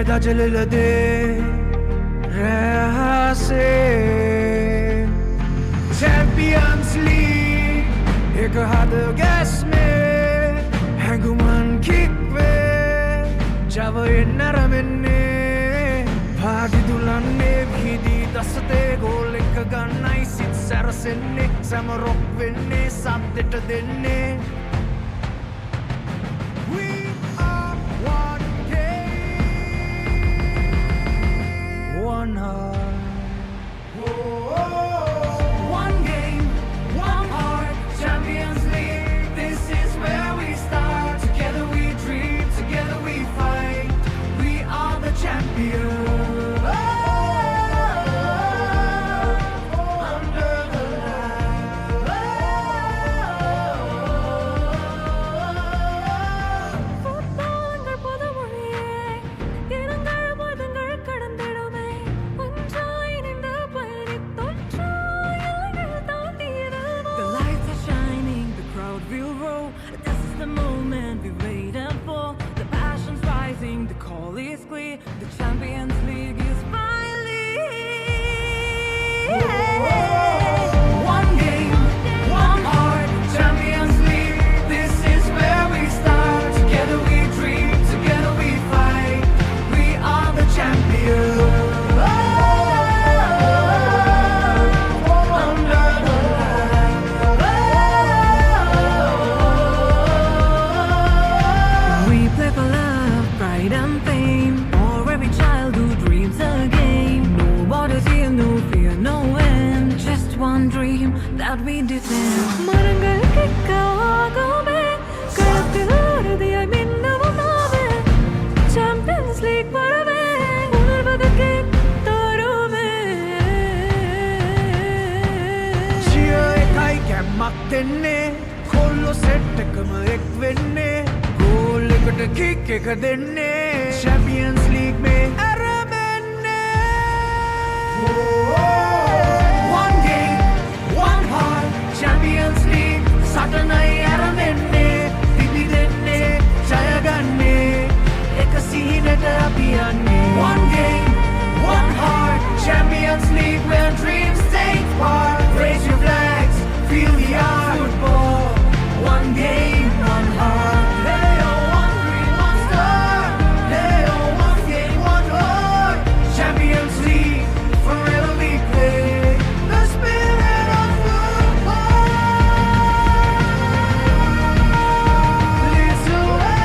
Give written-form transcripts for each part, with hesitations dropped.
Faida jalil de rahase Champions League ek had gas mein hanguman kick ve java naramenne bhagi dulanne bhidi daste goal ek gannai sit sarasenne samarok venne sabdeta denne one heart. One game, one heart. Champions League, this is where we start. Together we dream, together we fight. We are the champions. Under the the call is clear, the Champions League is finally one game, one heart, Champions League, this is where we start. Together we dream, together we fight. We are the champions. That we defend. Marangal kikkagome, kalathilurudiyai minnavumave. Champions League varave, unarvadake taruve. Cheer ekai kammak denne, kollo set ekama ek venne. Goal ekata kick ek denne. Champions League mein aramenne. One game, one heart, Champions League, Satanai aramenne, Dibi denne, Jaya ganne, Eka seenata apiyanne. One game, one heart, Champions League, where dreams take part. Raise your flags, feel the art. Football, one game, one heart. Hey oh, one dream, one star. Hey oh, one game, one heart. Champions League, forever we play. The spirit of football leads the way.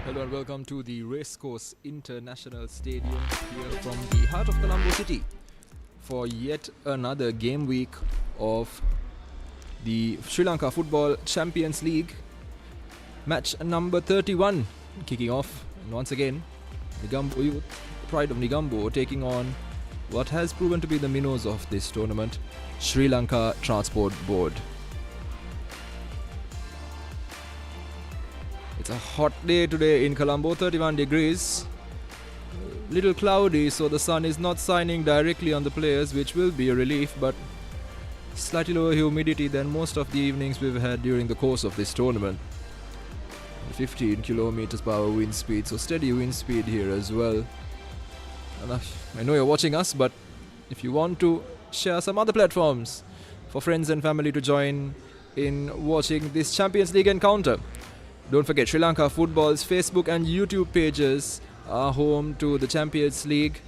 Hello and welcome to the Racecourse International Stadium here from the heart of Colombo City for yet another game week of the Sri Lanka Football Champions League. Match number 31 kicking off, and once again NEGOMBO Youth, Pride of NEGOMBO, taking on what has proven to be the minnows of this tournament, Sri Lanka Transport Board. It's a hot day today in Colombo, 31 degrees. Little cloudy, so the sun is not shining directly on the players, which will be a relief, but slightly lower humidity than most of the evenings we've had during the course of this tournament. 15 kilometers per hour wind speed, so steady wind speed here as well. And I know you're watching us, but if you want to share some other platforms for friends and family to join in watching this Champions League encounter, don't forget Sri Lanka Football's Facebook and YouTube pages are home to the Champions League,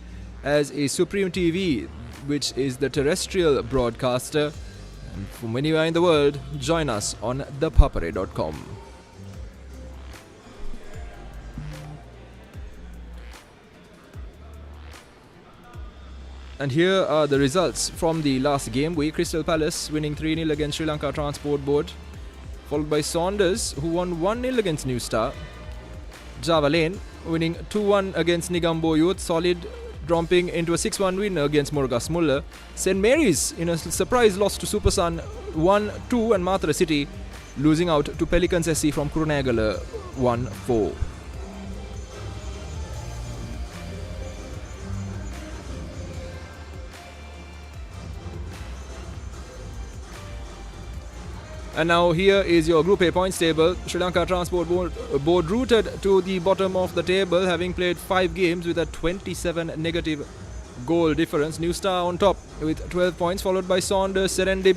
as a Supreme TV, which is the terrestrial broadcaster. And from anywhere in the world, join us on thepapare.com. And here are the results from the last game week. Crystal Palace winning 3-0 against Sri Lanka Transport Board, followed by Saunders, who won 1-0 against New Star. Java Lane winning 2-1 against NEGOMBO Youth, solid, dropping into a 6-1 win against Murugas Mulla. St. Mary's in a surprise loss to Super Sun 1-2, and Matra City losing out to Pelicans SC from Kurunegala 1-4. And now here is your Group A points table. Sri Lanka Transport Board rooted to the bottom of the table, having played 5 games with a 27 negative goal difference. New Star on top with 12 points, followed by Saunders, Serendib,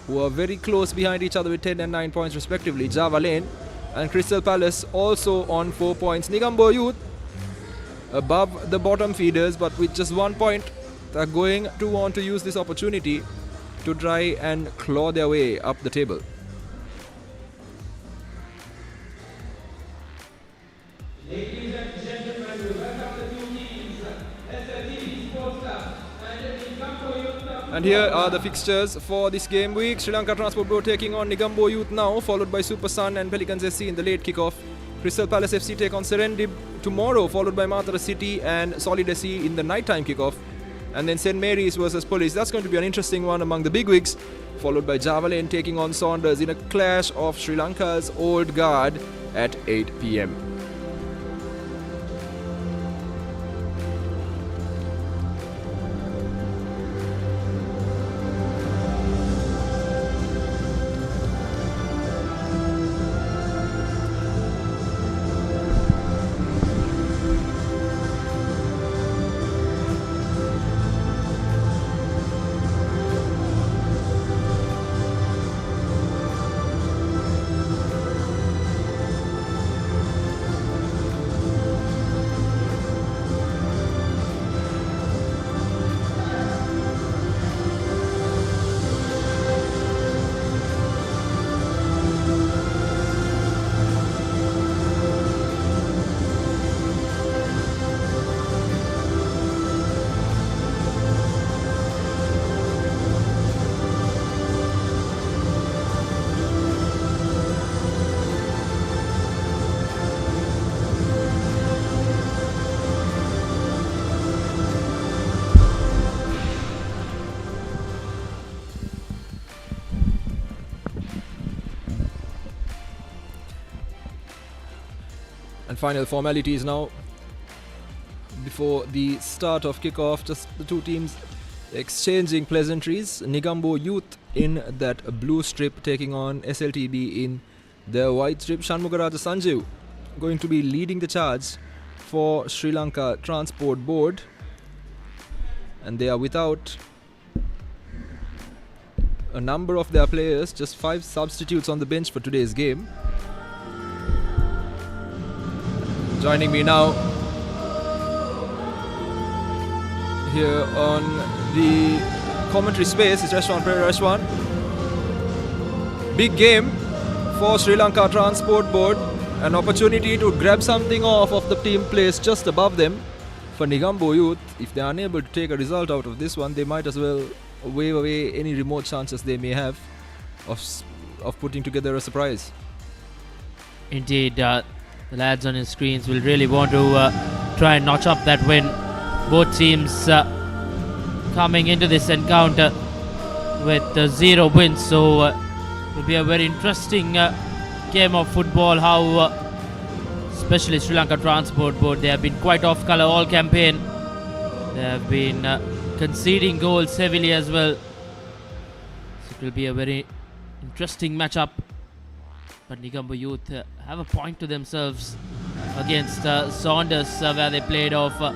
who are very close behind each other with 10 and 9 points respectively. Java Lane and Crystal Palace also on 4 points. NEGOMBO Youth above the bottom feeders, but with just 1 point. They're going to want to use this opportunity to try and claw their way up the table. Ladies and gentlemen, we welcome the two teams, SLTB Sports Club and NEGOMBO Youth. And here are the fixtures for this game week. Sri Lanka Transport Board taking on NEGOMBO Youth now, followed by Super Sun and Pelicans SC in the late kickoff. Crystal Palace FC take on Serendib tomorrow, followed by Matara City and Solid SC in the nighttime kickoff. And then St. Mary's versus Police. That's going to be an interesting one among the bigwigs, followed by Java Lane taking on Saunders in a clash of Sri Lanka's old guard at 8 p.m. And final formalities now before the start of kickoff. Just the two teams exchanging pleasantries. NEGOMBO Youth in that blue strip taking on SLTB in the white strip. Shanmugaraja Sanjeev going to be leading the charge for Sri Lanka Transport Board, and they are without a number of their players, just 5 substitutes on the bench for today's game. Joining me now here on the commentary space is Reshwan Pereira. Reshwan, big game for Sri Lanka Transport Board, an opportunity to grab something off of the team placed just above them. For NEGOMBO Youth, if they are unable to take a result out of this one, they might as well wave away any remote chances they may have of putting together a surprise. Indeed, the lads on his screens will really want to try and notch up that win. Both teams coming into this encounter with 0 wins, so it will be a very interesting game of football. How especially Sri Lanka Transport Board, they have been quite off colour all campaign. They have been conceding goals heavily as well, so it will be a very interesting matchup. But NEGOMBO Youth have a point to themselves against Saunders, where they played off a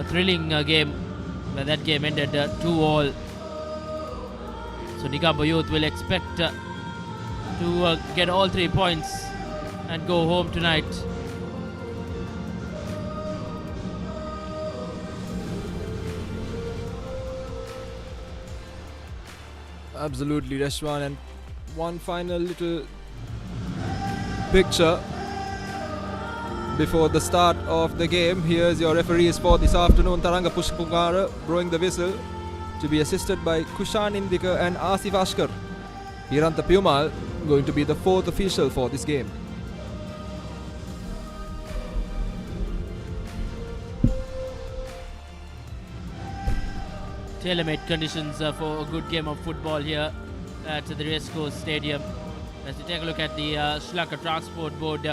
thrilling game, where that game ended 2-2. So NEGOMBO Youth will expect to get all 3 points and go home tonight. Absolutely, Reshwan. And one final little picture before the start of the game. Here's your referees for this afternoon. Taranga Pushpungara blowing the whistle, to be assisted by Kushan Indika and Asif Ashkar. Hiranta Pumal going to be the 4th official for this game. Tailor-made conditions for a good game of football here at the Racecourse Stadium. As we take a look at the Sri Lanka Transport Board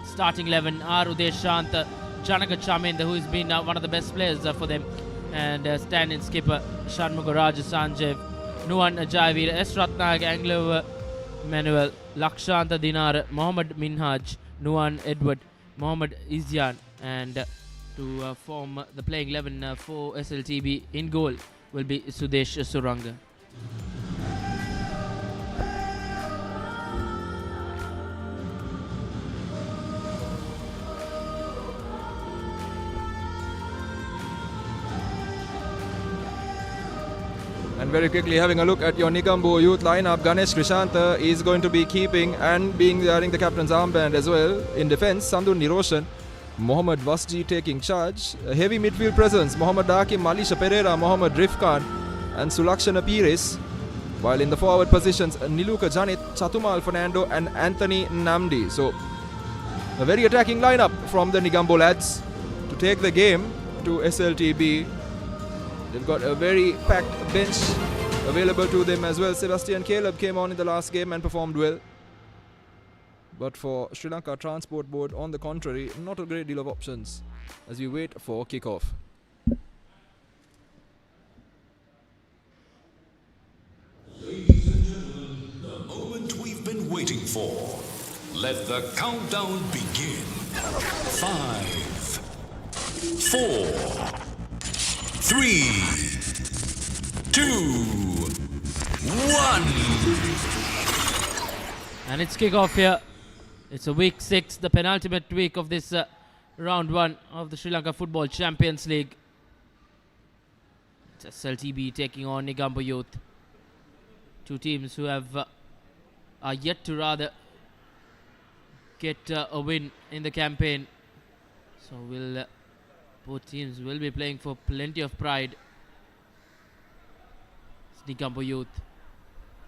starting 11, R. Udeshant, Janaka Chaminda, who has been one of the best players for them, and stand-in skipper Shanmugaraja Sanjeev, Nuwan Jayavir, S. Ratnag, Anglo Manuel, Lakshanta Dinar, Mohammad Minhaj, Nuan Edward, Mohammad Izyan, and to form the playing 11 for SLTB in goal will be Sudesh Suranga. And very quickly having a look at your NEGOMBO youth lineup, Ganesh Krishanta is going to be keeping and wearing the captain's armband as well. In defence, Sandhu Niroshan, Mohammad Vasji taking charge. A heavy midfield presence, Mohammad Dakim, Malisha Pereira, Mohammad Rifkan and Sulakshana Pires. While in the forward positions, Niluka Janit, Chatumal Fernando and Anthony Namdi. So a very attacking lineup from the NEGOMBO lads to take the game to SLTB. They've got a very packed bench available to them as well. Sebastian Caleb came on in the last game and performed well. But for Sri Lanka Transport Board, on the contrary, not a great deal of options as we wait for kickoff. Ladies and gentlemen, the moment we've been waiting for. Let the countdown begin. 5, 4, 3, 2, 1. And it's kickoff here. It's a week 6, the penultimate week of this round 1 of the Sri Lanka Football Champions League. It's SLTB taking on NEGOMBO Youth. Two teams who have are yet to rather get a win in the campaign. So both teams will be playing for plenty of pride. It's NEGOMBO Youth.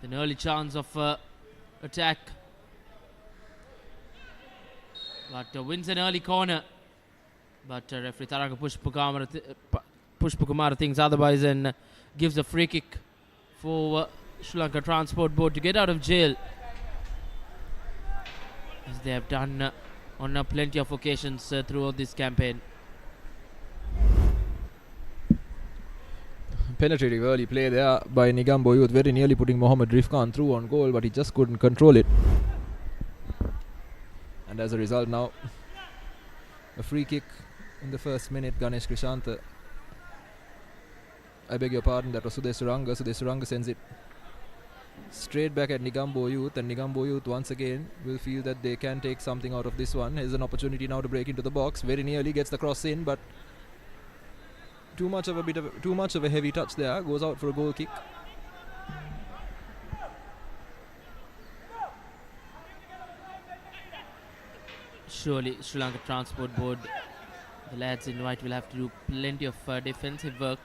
An early chance of attack. But wins an early corner. But referee Taraka Pushpakumara thinks otherwise and gives a free kick for Sri Lanka Transport Board to get out of jail, as they have done on plenty of occasions throughout this campaign. Penetrating early play there by NEGOMBO Youth, very nearly putting Mohammad Rifkan through on goal, but he just couldn't control it. And as a result now, a free kick in the first minute. Ganesh Krishanta, I beg your pardon, that was Sudesh Suranga. Sudesh Suranga sends it straight back at NEGOMBO Youth, and NEGOMBO Youth once again will feel that they can take something out of this one. Here's an opportunity now to break into the box. Very nearly gets the cross in, but too much of a heavy touch there. Goes out for a goal kick. Surely Sri Lanka Transport Board, the lads in white, will have to do plenty of defensive work.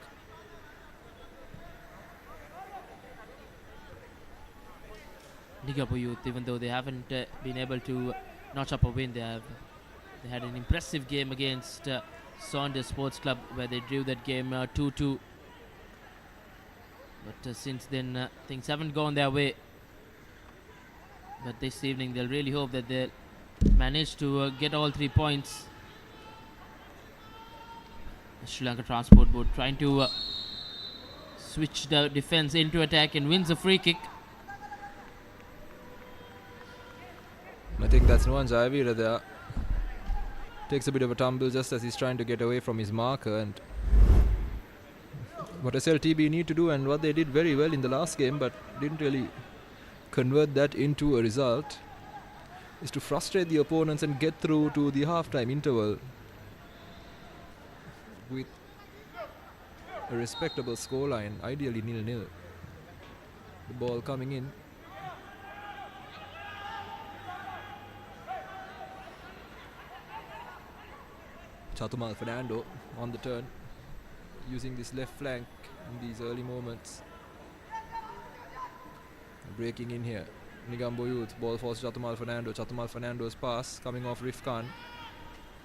NEGOMBO Youth, even though they haven't been able to notch up a win, they had an impressive game against Saunders Sports Club, where they drew that game 2-2. But since then things haven't gone their way. But this evening they'll really hope that they'll manage to get all 3 points. The Sri Lanka Transport Board trying to switch the defense into attack and wins a free kick. I think that's Nuan Jayavira there. Takes a bit of a tumble just as he's trying to get away from his marker, and what SLTB need to do, and what they did very well in the last game but didn't really convert that into a result, is to frustrate the opponents and get through to the half-time interval with a respectable scoreline, ideally 0-0. The ball coming in. Chatumal Fernando on the turn, using this left flank in these early moments. Breaking in here, NEGOMBO Youth, ball falls Chatumal Fernando. Chatumal Fernando's pass coming off Rifkan,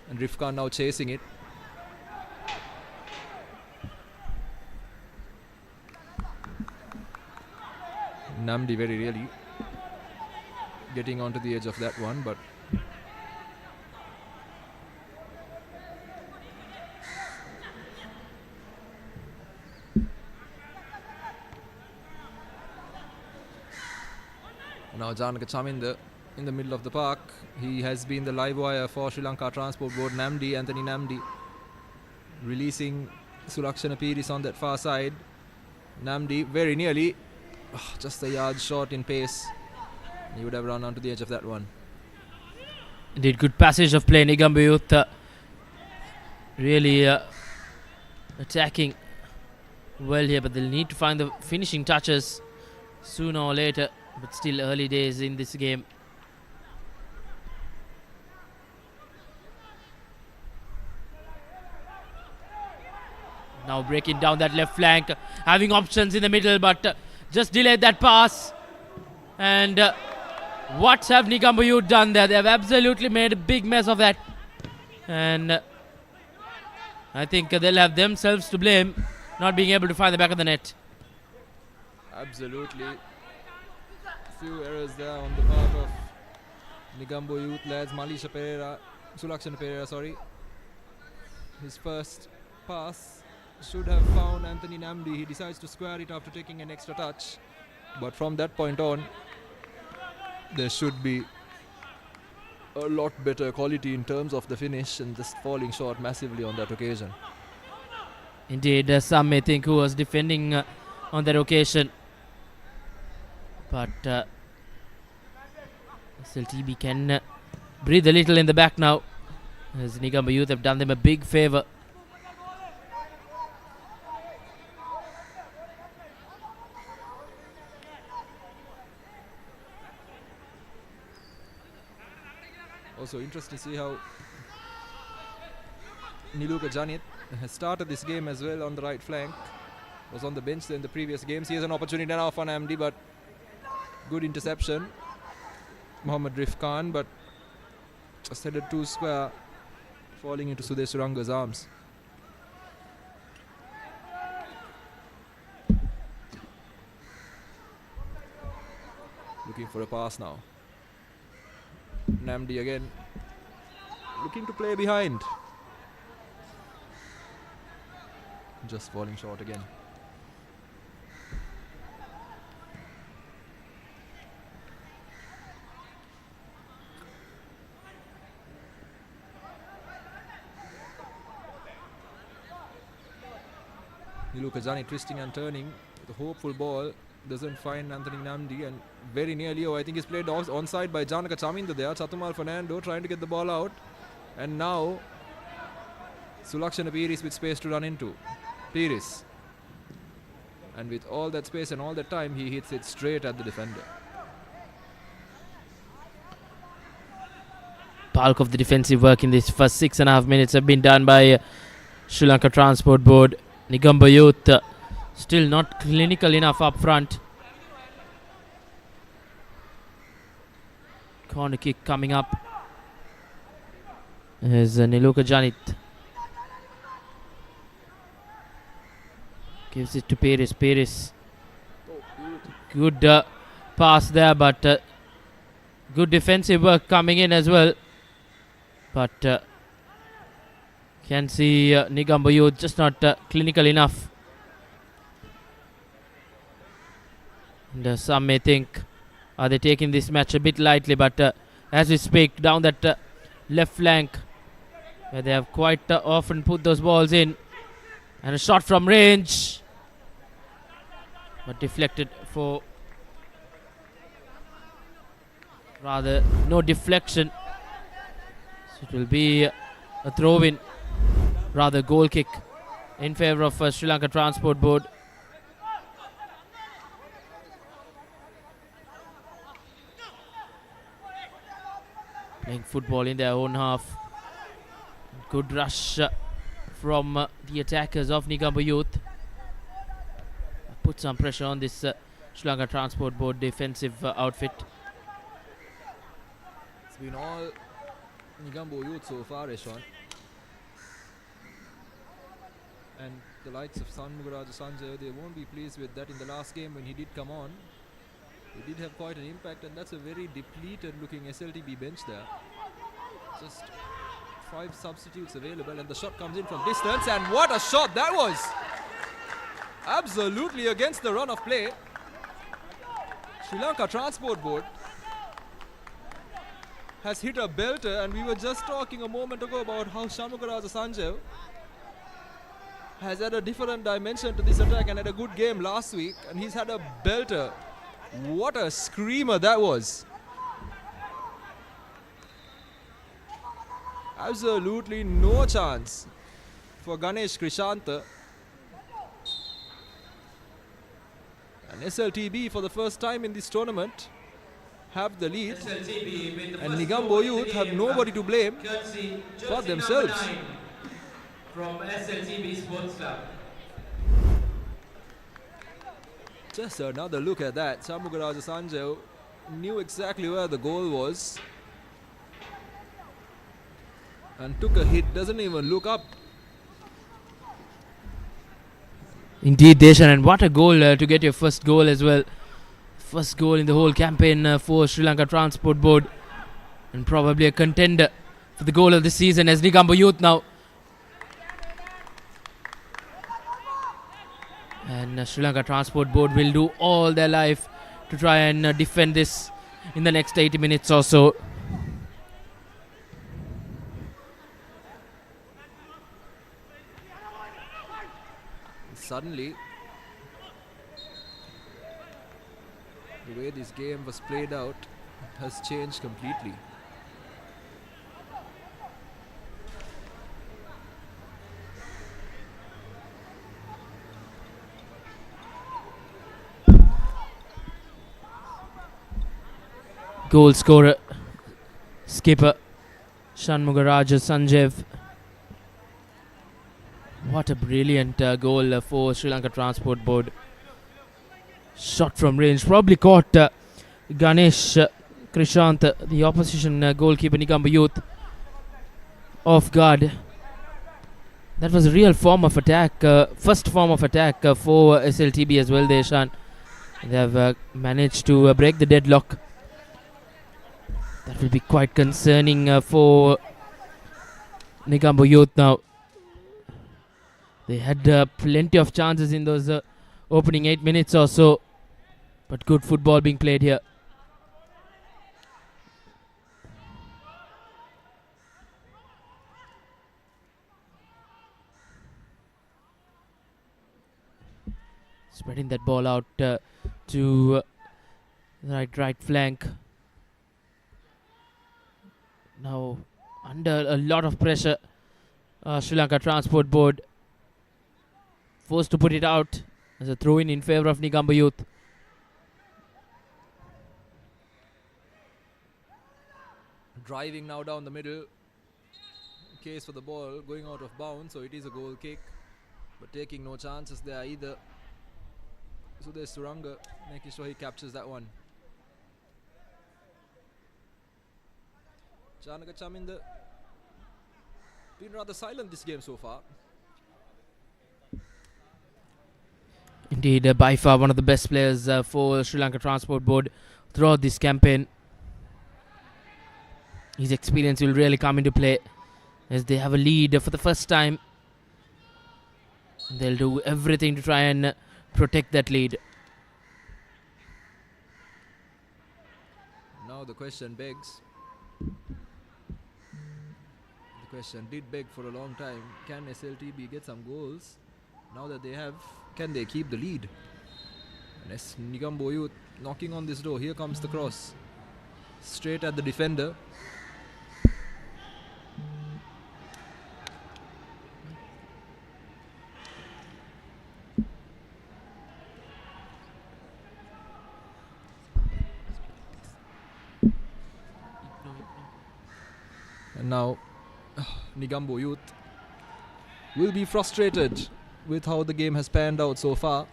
and Rifkan now chasing it. Namdi very really getting onto the edge of that one, but Now Janaka Chaminda in the middle of the park. He has been the live wire for Sri Lanka Transport Board. Anthony Namdi releasing Sulakshana Piris on that far side. Namdi very nearly, just a yard short in pace. He would have run onto the edge of that one. Indeed, good passage of play. NEGOMBO Youth really attacking well here, but they'll need to find the finishing touches sooner or later. But still early days in this game. Now breaking down that left flank, having options in the middle, but just delayed that pass. And what have NEGOMBO Youth done there? They have absolutely made a big mess of that. And I think they'll have themselves to blame, not being able to find the back of the net. Absolutely. Few errors there on the part of NEGOMBO Youth lads. Sulakshana Pereira, sorry. His first pass should have found Anthony Namdi. He decides to square it after taking an extra touch. But from that point on, there should be a lot better quality in terms of the finish, and just falling short massively on that occasion. Indeed, some may think who was defending on that occasion. But SLTB can breathe a little in the back now, as NEGOMBO Youth have done them a big favour. Also interesting to see how Niluka Janit has started this game as well on the right flank. Was on the bench in the previous games. He has an opportunity now for Namdi, but good interception. Mohammad Rif Khan, but just headed too square, falling into Sudesh Suranga's arms. Looking for a pass now. Namdi again, looking to play behind. Just falling short again. Niluka Jani twisting and turning. The hopeful ball doesn't find Anthony Namdi, and very nearly, I think he's played onside by Janaka Chaminda there. Chatumal Fernando trying to get the ball out, and now Sulakshana Piris with space to run into. Piris, and with all that space and all that time, he hits it straight at the defender. Bulk of the defensive work in these first 6.5 minutes have been done by Sri Lanka Transport Board. NEGOMBO Youth still not clinical enough up front. Corner kick coming up. Here's Niluka Janit. Gives it to Piris. Piris. Good pass there, but good defensive work coming in as well. But can see NEGOMBO Youth just not clinical enough. And some may think, are they taking this match a bit lightly? But as we speak, down that left flank, where they have quite often put those balls in. And a shot from range, but deflected for, rather, no deflection. So it will be a throw-in, rather goal kick in favour of Sri Lanka Transport Board. Playing football in their own half. Good rush from the attackers of NEGOMBO Youth. Put some pressure on this Sri Lanka Transport Board defensive outfit. It's been all NEGOMBO Youth so far, Eshan. And the likes of Sanmugaraja Sanjay, they won't be pleased with that. In the last game when he did come on, he did have quite an impact, and that's a very depleted looking SLTB bench there. Just 5 substitutes available, and the shot comes in from distance, and what a shot that was! Absolutely against the run of play. Sri Lanka Transport Board has hit a belter, and we were just talking a moment ago about how Shanmugaraja Sanjeev has had a different dimension to this attack and had a good game last week, and he's had a belter. What a screamer that was. Absolutely no chance for Ganesh Krishanta. And SLTB for the first time in this tournament have the lead, SLTB with the and first Negombo goal in the Youth have game, nobody to blame courtesy but jersey themselves. number 9 from SLTB Sports Club. Just another look at that. Shanmugaraja Sanjeev knew exactly where the goal was and took a hit, doesn't even look up. Indeed, Deshan, and what a goal to get your first goal as well. First goal in the whole campaign for Sri Lanka Transport Board, and probably a contender for the goal of the season as Negombo Youth now. And Sri Lanka Transport Board will do all their life to try and defend this in the next 80 minutes or so. Suddenly, the way this game was played out has changed completely. Goal scorer, skipper Shanmugaraja Sanjeev. What a brilliant goal for Sri Lanka Transport Board. Shot from range, probably caught Ganesh Krishant, the opposition goalkeeper Negombo Youth, off guard. That was a real form of attack, first form of attack for SLTB as well, Deshan. They have managed to break the deadlock. That will be quite concerning for Negombo Youth now. They had plenty of chances in those opening 8 minutes or so, but good football being played here. Spreading that ball out to right flank. Now under a lot of pressure, Sri Lanka Transport Board forced to put it out as a throw-in in favour of Negombo Youth. Driving now down the middle. Case for the ball going out of bounds, so it is a goal kick, but taking no chances there either. So there's Suranga making sure he captures that one. Janaka Chaminda been rather silent this game so far. Indeed, by far one of the best players for Sri Lanka Transport Board throughout this campaign. His experience will really come into play as they have a lead for the first time. They'll do everything to try and protect that lead. Now the question begs. The question did beg for a long time. Can SLTB get some goals? Now that they have, can they keep the lead? And as Negombo Youth knocking on this door, here comes the cross. Straight at the defender. And now Negombo Youth will be frustrated with how the game has panned out so far.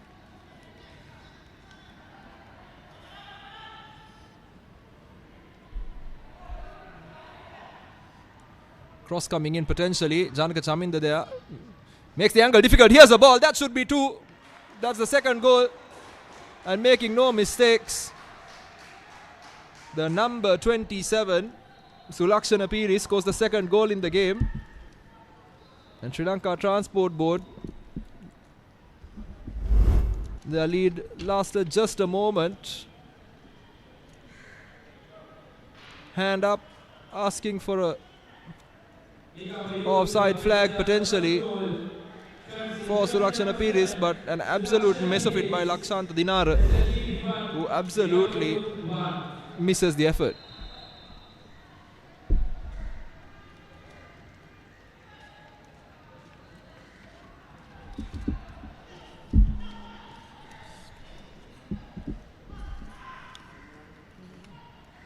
Cross coming in potentially. Janaka Chaminda there makes the angle difficult. Here's the ball. That should be 2. That's the second goal. And making no mistakes, the number 27 Sulakshana Piri scores the second goal in the game. And Sri Lanka Transport Board, their lead lasted just a moment. Hand up asking for a offside flag potentially for Surakshana Piris, but an absolute mess of it by Lakshanta Dinara, who absolutely misses the effort.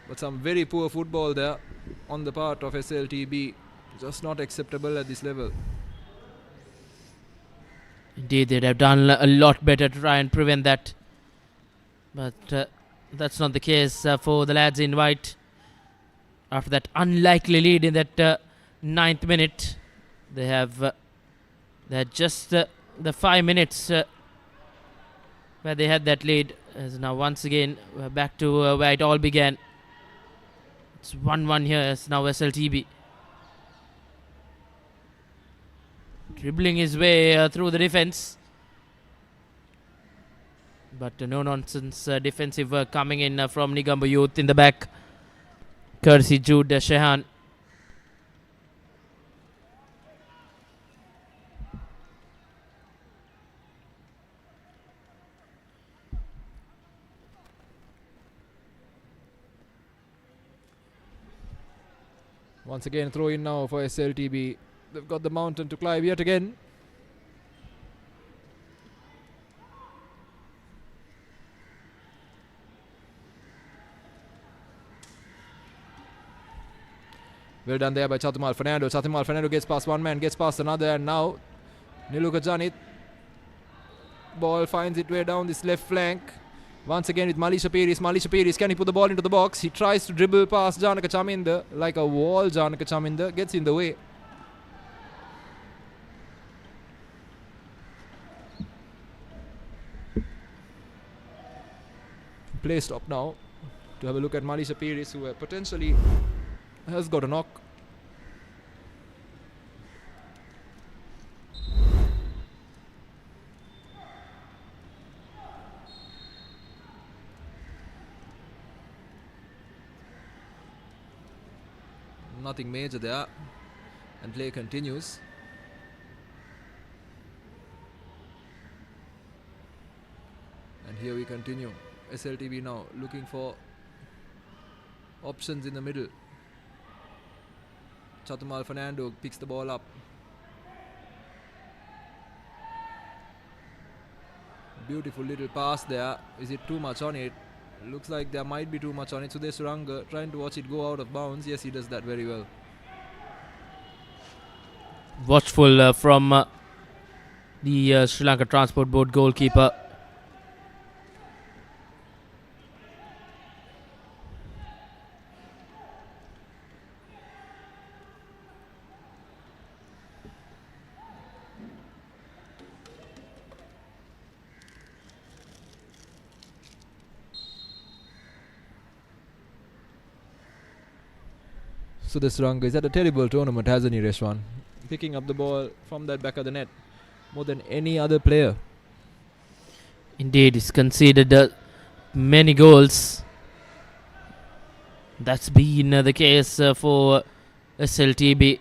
But some very poor football there on the part of SLTB. Just not acceptable at this level. Indeed, they'd have done a lot better to try and prevent that. But that's not the case for the lads in white. After that unlikely lead in that 9th minute, they had just the 5 minutes where they had that lead. As now once again we're back to where it all began. It's 1-1 here as now SLTB dribbling his way through the defense. But no nonsense defensive work coming in from NEGOMBO Youth in the back. Courtesy Jude Shehan. Once again, throw in now for SLTB. They've got the mountain to climb yet again. Well done there by Chatumal Fernando. Chatumal Fernando gets past one man, gets past another, and now Niluka Janit. Ball finds its way down this left flank. Once again with Malisha Piris. Malisha Piris, can he put the ball into the box? He tries to dribble past Janaka Chaminda like a wall. Janaka Chaminda gets in the way. Play stop now to have a look at Malisha Piris, who potentially has got a knock. Nothing major there, and play continues. And here we continue. SLTB now looking for options in the middle. Chatumal Fernando picks the ball up. Beautiful little pass there. Is it too much on it? Looks like there might be too much on it. Sudesh Suranga trying to watch it go out of bounds. Yes, he does that very well. Watchful from the Sri Lanka Transport Board goalkeeper. Sudesh Suranga is at a terrible tournament, hasn't he, Reshwan? Picking up the ball from that back of the net more than any other player. Indeed, he's conceded many goals. That's been the case for SLTB.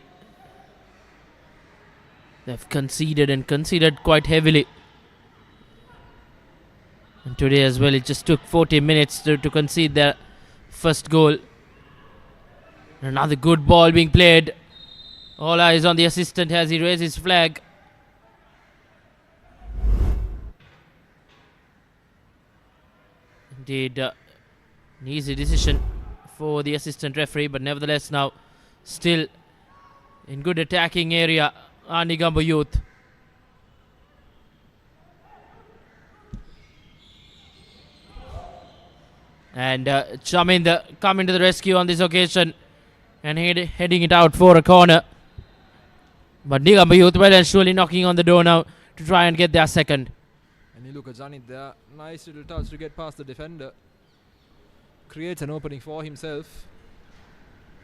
They've conceded and conceded quite heavily. And today as well, it just took 40 minutes to concede their first goal. Another good ball being played. All eyes on the assistant as he raises his flag. Indeed, an easy decision for the assistant referee, but nevertheless now still in good attacking area are NEGOMBO Youth. And Chaminda coming to the rescue on this occasion and heading it out for a corner. But NEGOMBO Youth well and surely knocking on the door now to try and get their second. And you look at Janit there. Nice little touch to get past the defender. Creates an opening for himself.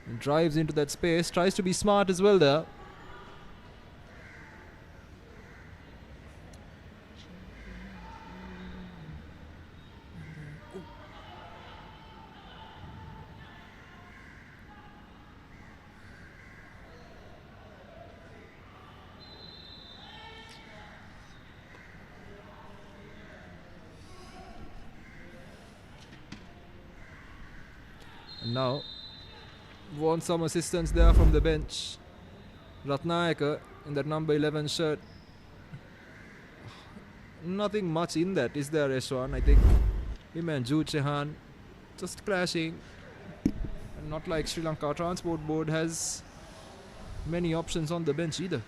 And drives into that space. Tries to be smart as well there. now want some assistance there from the bench. Ratnayaka in that number 11 shirt. Nothing much in that, is there, Ashwan? I think him and Jude Chehan just clashing. And not like Sri Lanka Transport Board has many options on the bench either.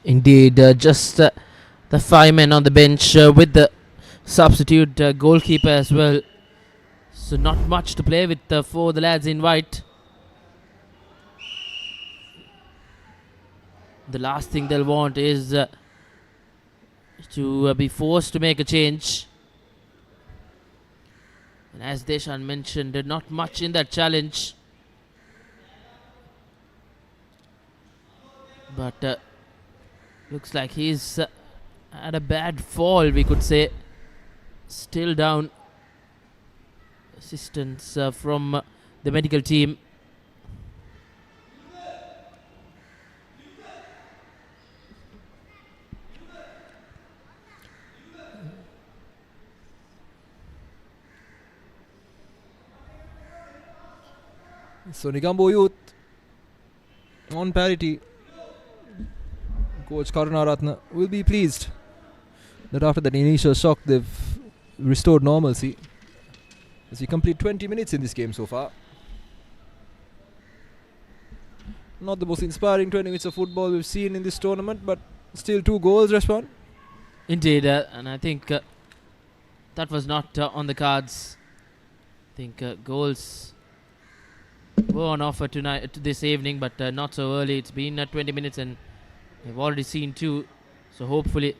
Indeed, just the 5 men on the bench with the substitute goalkeeper as well. So not much to play with for the lads in white. The last thing they'll want is to be forced to make a change. And as Deshan mentioned, not much in that challenge. But looks like he's had a bad fall, we could say. Still down. Assistance from the medical team. So NEGOMBO Youth on parity. Coach Karunaratna will be pleased that after that initial shock they've restored normalcy as we complete 20 minutes in this game so far. Not the most inspiring 20 minutes of football we've seen in this tournament, but still 2 goals, Rashwan. Indeed, and I think that was not on the cards. I think goals were on offer this evening, but not so early. It's been 20 minutes and we've already seen 2, so hopefully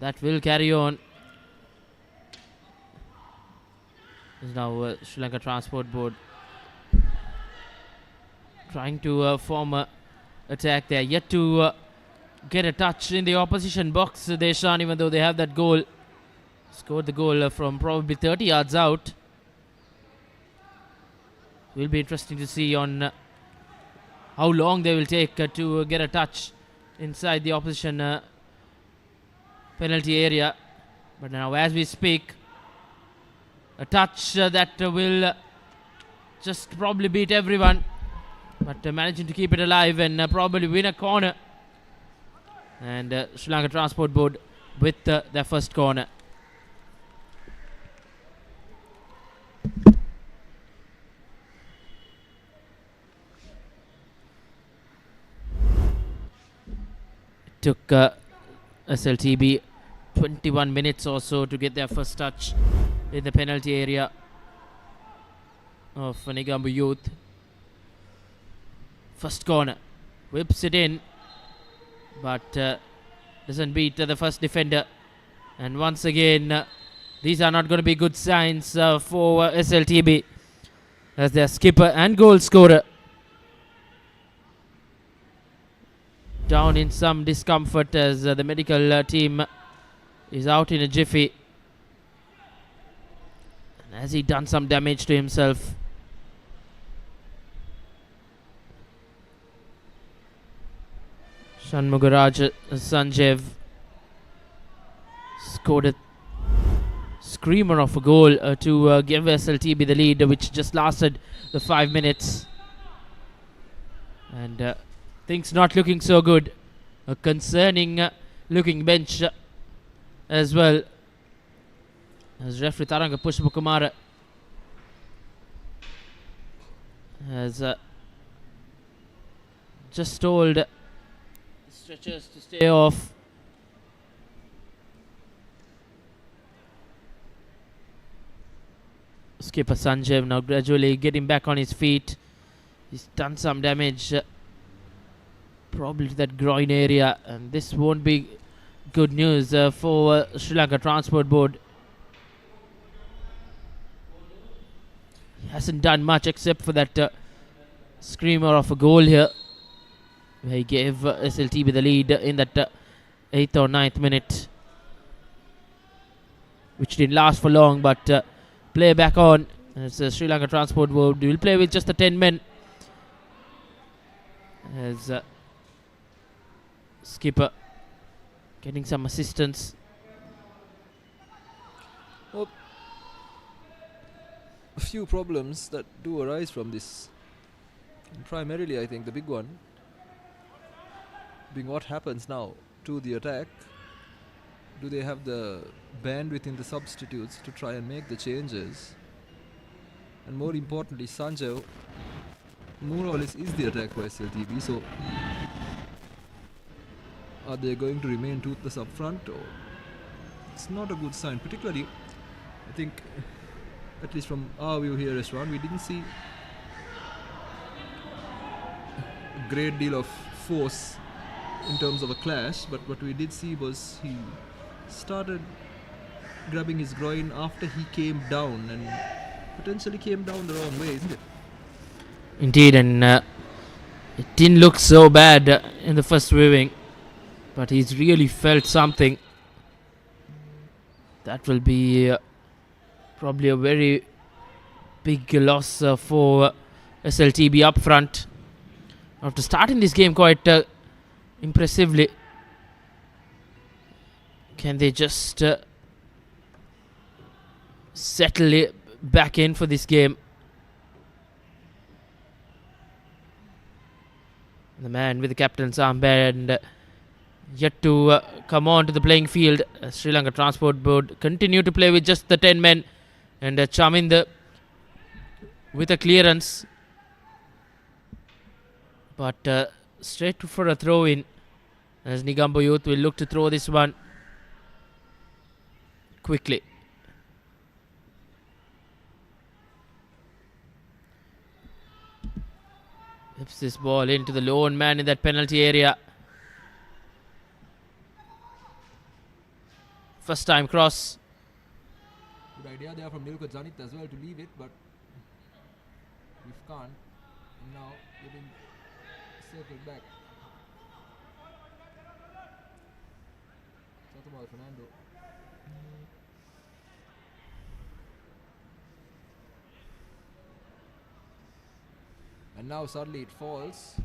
that will carry on. Is now Sri Lanka Transport Board trying to form a attack there. Yet to get a touch in the opposition box, Deshan, even though they have that goal. Scored the goal from probably 30 yards out. Will be interesting to see on how long they will take to get a touch inside the opposition penalty area. But now as we speak, a touch that will just probably beat everyone, but managing to keep it alive and probably win a corner. And Sri Lanka Transport Board with their first corner. It took SLTB 21 minutes or so to get their first touch in the penalty area of NEGOMBO Youth. First corner, whips it in, but doesn't beat the first defender. And once again, these are not going to be good signs for SLTB as their skipper and goal scorer down in some discomfort as the medical team is out in a jiffy. And has he done some damage to himself? Shanmugaraj Sanjeev scored a screamer of a goal to give SLTB the lead, which just lasted the 5 minutes. And things not looking so good. A concerning looking bench as well, as referee Taranga Pushpakumara has just told stretchers to stay off. Skipper Sanjeev now gradually getting back on his feet. He's done some damage probably to that groin area, and this won't be good news for Sri Lanka Transport Board. He hasn't done much except for that screamer of a goal here, where he gave SLTB the lead in that 8th or 9th minute, which didn't last for long, but play back on as Sri Lanka Transport Board will play with just the 10 men as skipper getting some assistance. a few problems that do arise from this. And primarily, I think the big one being what happens now to the attack. Do they have the bandwidth in the substitutes to try and make the changes? And more importantly, Sanjay more or less is the attack for SLTB, so are they going to remain toothless up front? Or it's not a good sign, particularly I think, at least from our view here as well, we didn't see a great deal of force in terms of a clash, but what we did see was he started grabbing his groin after he came down, and potentially came down the wrong way, isn't it? Indeed, and it didn't look so bad in the first viewing, but he's really felt something. That will be probably a very big loss for SLTB up front. After starting this game quite impressively, can they just settle it back in for this game? The man with the captain's armband yet to come on to the playing field. Sri Lanka Transport Board continue to play with just the 10 men, and Chaminda with a clearance, but straight for a throw in, as NEGOMBO Youth will look to throw this one quickly. Whips this ball into the lone man in that penalty area. First time cross. Good idea there from Nilko Janit as well to leave it, but we can't. And now getting circled back. Satyamal Fernando. And now suddenly it falls.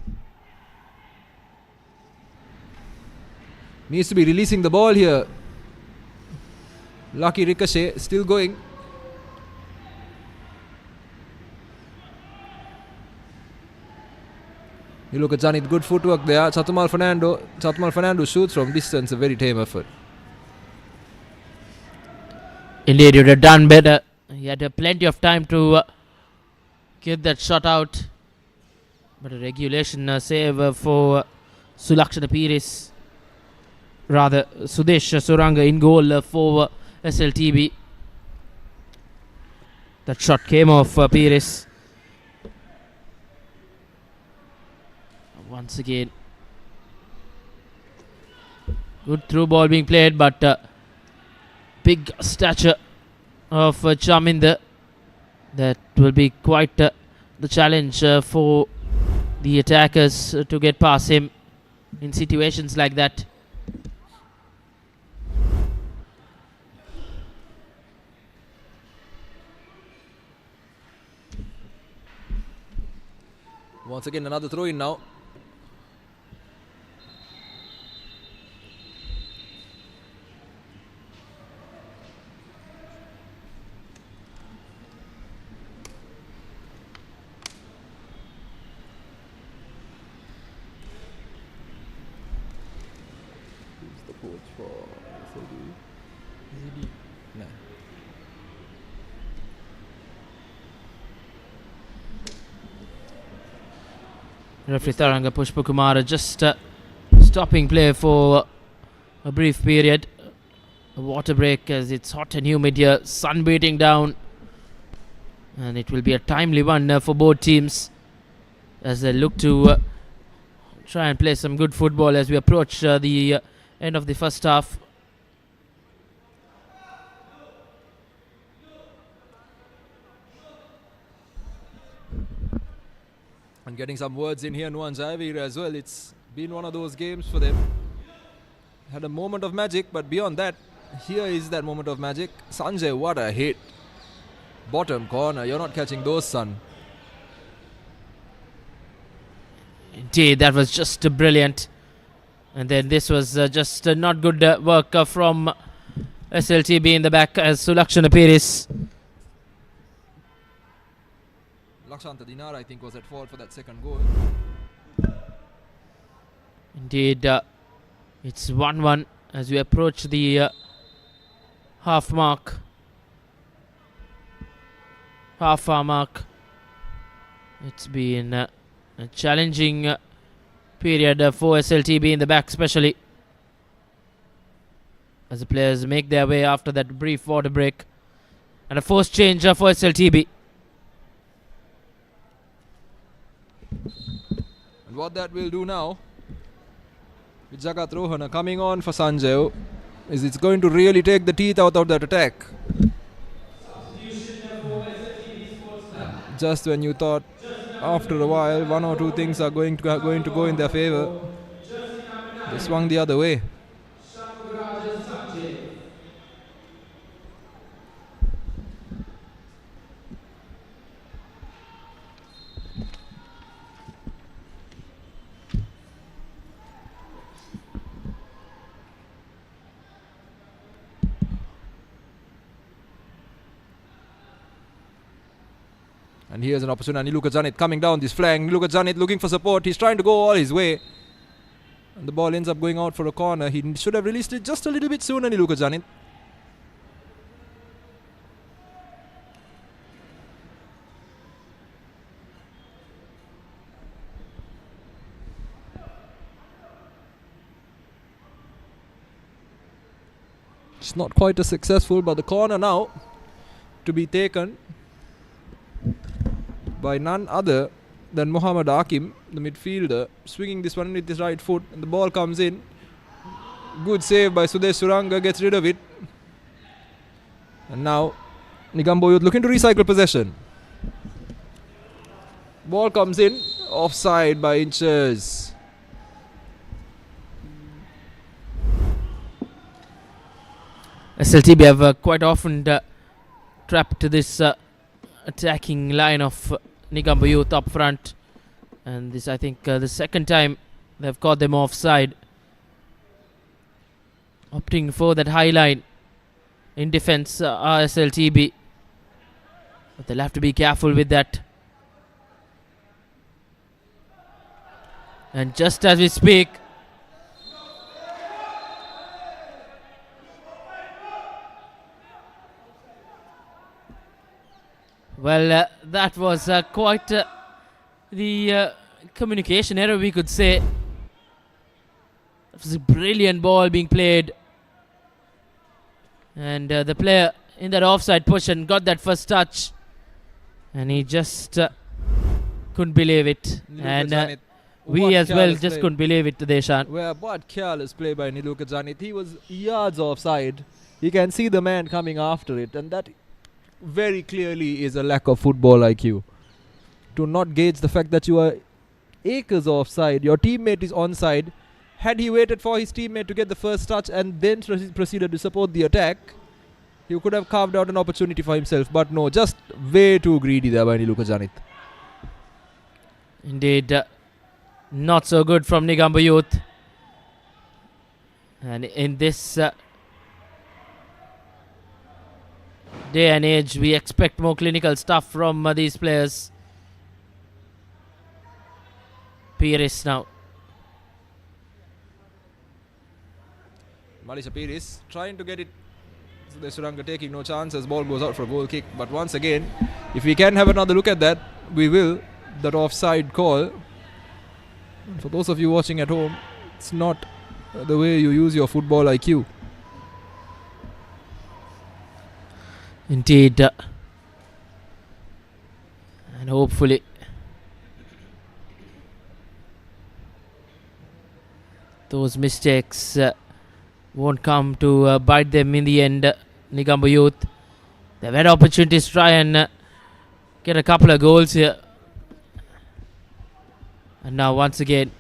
Needs to be releasing the ball here. Lucky ricochet, still going. You look at Janit, good footwork there. Satyamal Fernando shoots from distance, a very tame effort. Indeed, you'd have done better. He had plenty of time to get that shot out. But a regulation save for Sulakshana Piris. Rather, Sudesh Suranga in goal for SLTB. That shot came off Piris. Once again, good through ball being played, but big stature of Chaminda. That will be quite the challenge for the attackers to get past him in situations like that. Once again, another throw in now. Who's the coach for SLTB? No. Referee Tharanga Pushpakumara just stopping play for a brief period. A water break as it's hot and humid here, sun beating down, and it will be a timely one for both teams as they look to try and play some good football as we approach the end of the first half. And getting some words in here, Nuan Jaivir as well. It's been one of those games for them. Had a moment of magic, but beyond that, here is that moment of magic. Sanjay, what a hit. Bottom corner, you're not catching those, son. Indeed, that was just brilliant. And then this was just not good work from SLTB in the back as Sulakshana Piris Lakshanta Dinara, I think, was at fault for that second goal. Indeed, it's 1-1 as we approach the half hour mark. It's been a challenging period for SLTB in the back, especially as the players make their way after that brief water break. And a forced change for SLTB. And what that will do now, with Jagat Rohana coming on for Sanjay, is it's going to really take the teeth out of that attack. Just when you thought after a while one or two things are going to go in their favour, they swung the other way. And here's an opportunity. Niluka Janit coming down this flank. Niluka Janit looking for support. He's trying to go all his way. And the ball ends up going out for a corner. He should have released it just a little bit sooner, Niluka Janit. It's not quite as successful, but the corner now to be taken by none other than Mohammad Akim, the midfielder, swinging this one with his right foot, and the ball comes in. Good save by Sudesh Suranga, gets rid of it. And now NEGOMBO Youth looking to recycle possession. Ball comes in, offside by inches. SLTB have quite often trapped this attacking line of NEGOMBO Youth up front, and this, I think, the second time they've caught them offside, opting for that high line in defense are SLTB, but they'll have to be careful with that. And just as we speak, well, that was quite the communication error, we could say. It was a brilliant ball being played, and the player in that offside position got that first touch, and he just couldn't believe it. And we as well just couldn't believe it, Deshan. Where what careless play by Niluka Janit. He was yards offside. You can see the man coming after it, and that very clearly is a lack of football IQ. To not gauge the fact that you are acres offside, your teammate is onside. Had he waited for his teammate to get the first touch and then proceeded to support the attack, he could have carved out an opportunity for himself. But no, just way too greedy there by Niluka Janit. Indeed, not so good from NEGOMBO Youth. And in this day and age, we expect more clinical stuff from these players. Pires now. Malisha Pires trying to get it. So the Suranga taking no chances. Ball goes out for a goal kick. But once again, if we can have another look at that, we will. That offside call. And for those of you watching at home, it's not the way you use your football IQ. Indeed. And hopefully those mistakes won't come to bite them in the end. NEGOMBO Youth, they've had opportunities to try and get a couple of goals here. And now once again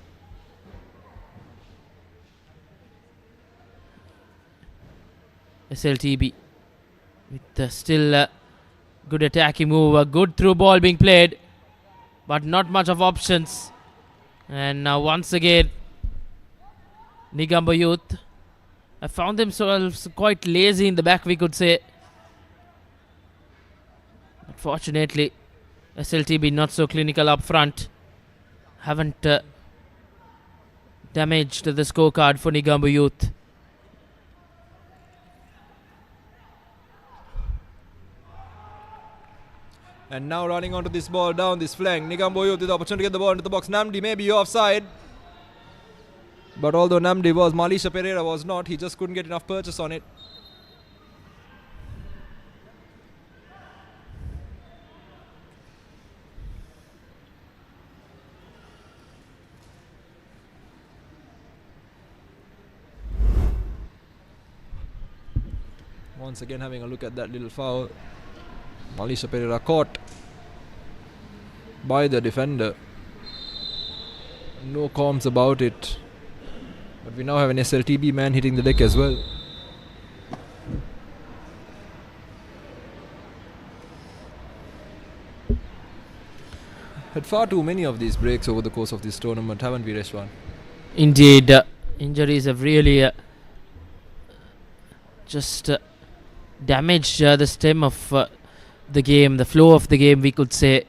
SLTB with still good attacking move, a good through ball being played, but not much of options. And now once again NEGOMBO Youth have found themselves quite lazy in the back, we could say. Unfortunately, SLTB not so clinical up front. Haven't damaged the scorecard for NEGOMBO Youth. And now running onto this ball down this flank. NEGOMBO Youth with the opportunity to get the ball into the box. Namdi may be offside. But although Namdi was, Malisha Pereira was not. He just couldn't get enough purchase on it. Once again having a look at that little foul. Malisha Pereira caught by the defender. No qualms about it. But we now have an SLTB man hitting the deck as well. Had far too many of these breaks over the course of this tournament, haven't we, Reshwan? Indeed, injuries have really just damaged the stem of the game, the flow of the game, we could say.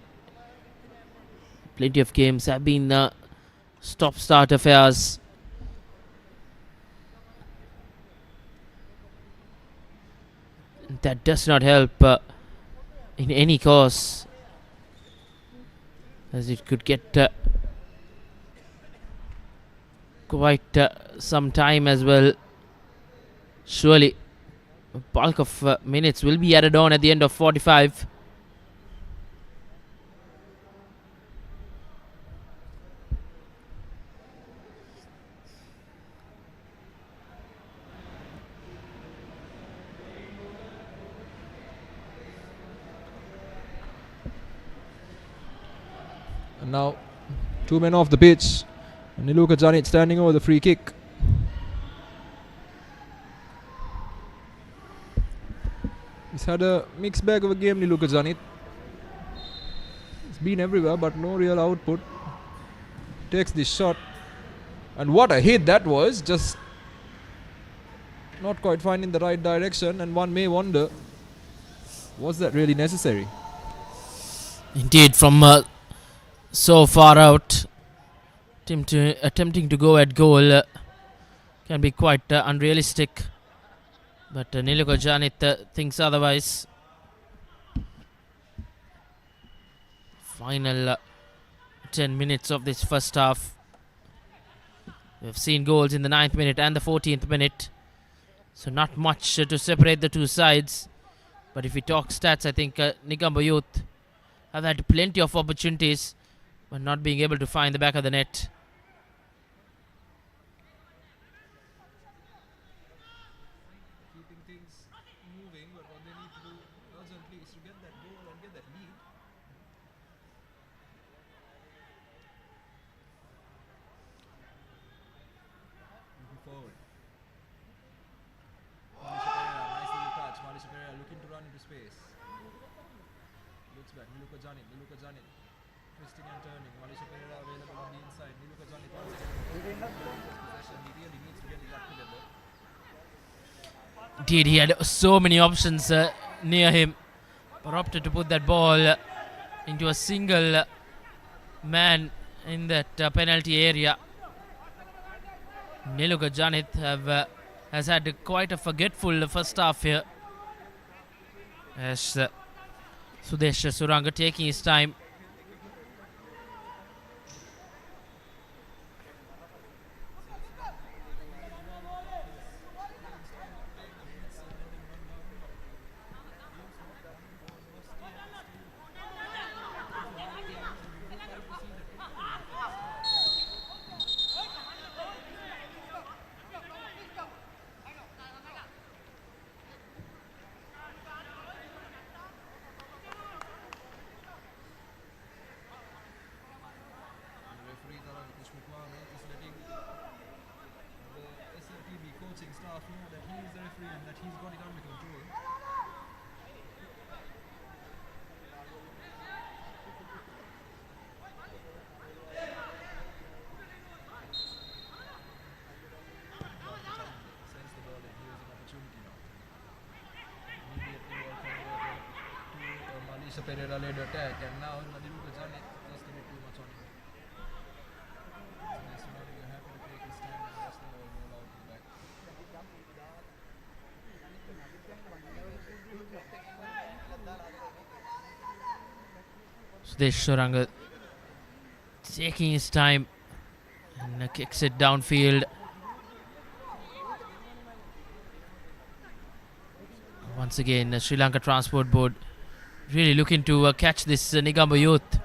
Plenty of games have been stop-start affairs. That does not help in any cause, as it could get quite some time as well. Surely a bulk of minutes will be added on at the end of 45. And now 2 men off the pitch. And Niluka Janit standing over the free kick. He's had a mixed bag of a game, Niluka Janit. He's been everywhere but no real output. Takes this shot. And what a hit that was. Just not quite finding the right direction. And one may wonder, was that really necessary? Indeed, from so far out, attempting to go at goal can be quite unrealistic. But Niluka Janit thinks otherwise. Final 10 minutes of this first half. We've seen goals in the 9th minute and the 14th minute. So not much to separate the two sides. But if we talk stats, I think NEGOMBO Youth have had plenty of opportunities, but not being able to find the back of the net. Keeping things moving, but what they need to do urgently is to get that goal and get that lead. Looking forward. Malisha Pereira, nice little touch. Malisha Pereira looking to run into space. Looks back. Niluka Janit. Twisting and turning. Malisha Pereira available on the inside. Niluka Janit once again. Possession. He really needs to get his act together. Indeed, he had so many options near him, but opted to put that ball into a single man in that penalty area. Niluka Janit has had quite a forgetful first half here, as Sudesh Suranga taking his time. SLTB coaching staff know that he is the referee and that he's got it under control. Sends the ball in. Here's an opportunity now. Immediately ball converted to Malisha Alisha Pereira led attack, and now Nadiluka Janet just a bit too much on him. So Nelson Rodriguez happy to take his stand and watch the ball roll out to the back. Sudesh Suranga taking his time and kicks it downfield. Once again, the Sri Lanka Transport Board really looking to catch this NEGOMBO youth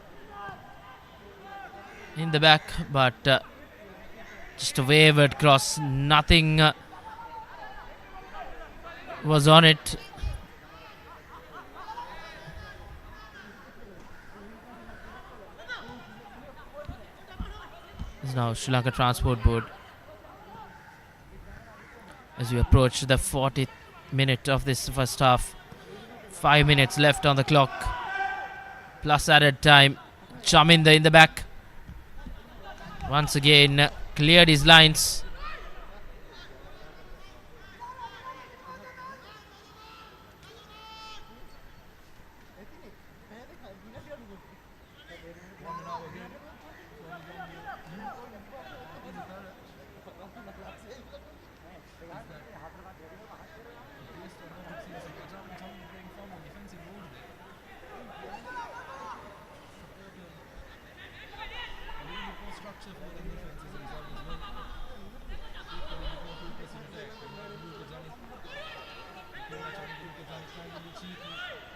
in the back, but just a wayward cross, nothing was on it. This is now Sri Lanka Transport Board as we approach the 40th minute of this first half. 5 minutes left on the clock, plus added time. Chaminda in the back once again cleared his lines.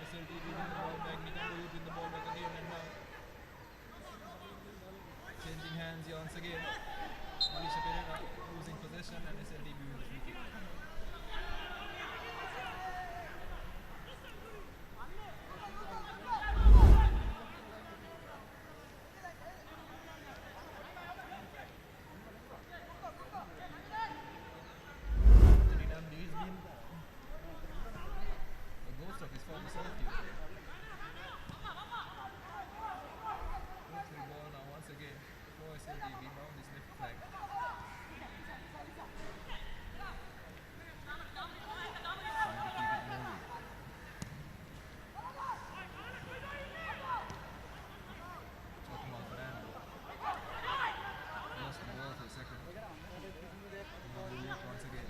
SLTB in the ball back, NEGOMBO youth in the ball back again, and now changing hands here once again. Alisha Pereira losing possession, and SLTB with the free kick. He's been a ghost of his former self here. Free ball now once again for SLTB round his left flank. Trying to keep it moving. Talking about Fernando. Lost the ball for a second. Now the youth once again.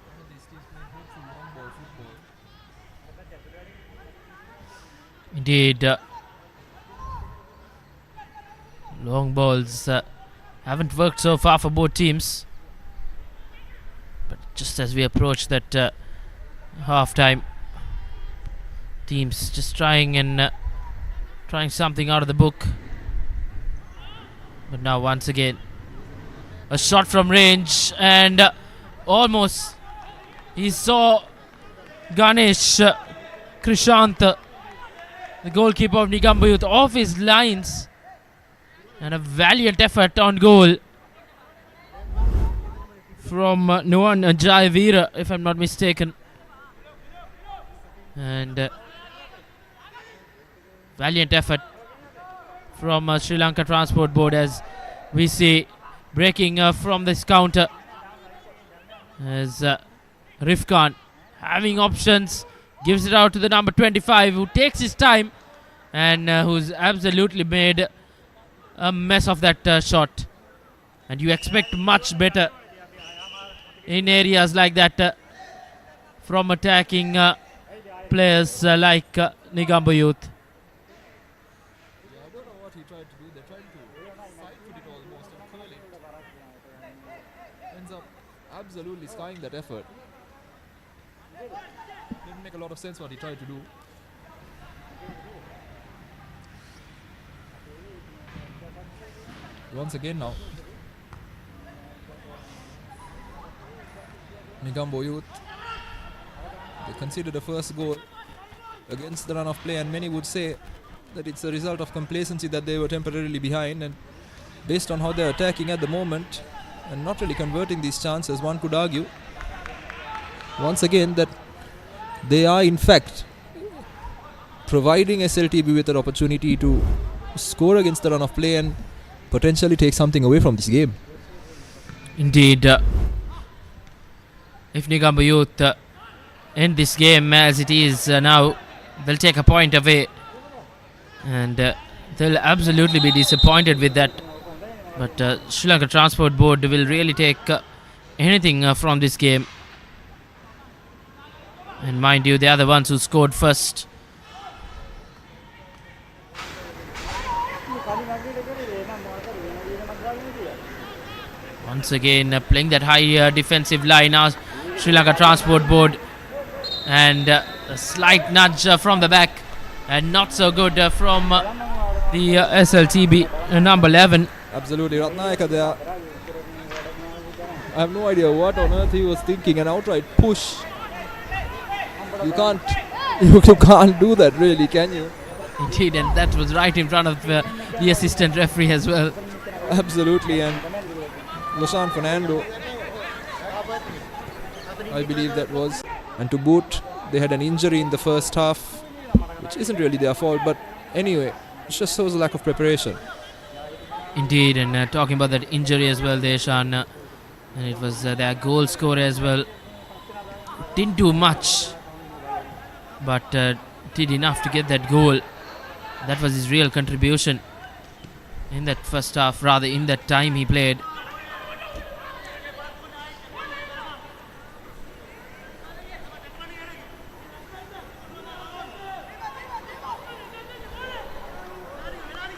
One of these teams playing hopeful long ball football. Indeed, long balls haven't worked so far for both teams. But just as we approach that half time, teams just trying something out of the book. But now once again, a shot from range, and almost he saw Ganesh Krishant, the goalkeeper of NEGOMBO Youth, off his lines, and a valiant effort on goal from Nuan Jayavira, if I'm not mistaken. And valiant effort from Sri Lanka Transport Board, as we see breaking from this counter as Rifkan having options, gives it out to the number 25, who takes his time and who's absolutely made a mess of that shot. And you expect much better in areas like that from attacking players like NEGOMBO Youth. Yeah, I don't know what he tried to do. They tried to side-foot it almost and curl it. Ends up absolutely skying that effort. Didn't make a lot of sense what he tried to do. Once again now, NEGOMBO Youth, they conceded the first goal against the run of play, and many would say that it's a result of complacency that they were temporarily behind, and based on how they're attacking at the moment and not really converting these chances, one could argue once again that they are in fact providing SLTB with an opportunity to score against the run of play and potentially take something away from this game. Indeed, if NEGOMBO Youth end this game as it is now. They'll take a point away, and they'll absolutely be disappointed with that. But Sri Lanka Transport Board will really take anything from this game. And mind you, they are the ones who scored first. Once again, playing that high defensive line now, Sri Lanka Transport Board. And a slight nudge from the back, and not so good from the SLTB number 11. Absolutely, Ratnayaka there. I have no idea what on earth he was thinking. An outright push. You can't do that, really, can you? Indeed, and that was right in front of the assistant referee as well. Absolutely, and Loshan Fernando, I believe that was. And to boot, they had an injury in the first half, which isn't really their fault, but anyway, it just shows a lack of preparation. Indeed, and talking about that injury as well, Deshan, and it was their goal scorer as well. Didn't do much, but did enough to get that goal. That was his real contribution in that first half, rather in that time he played.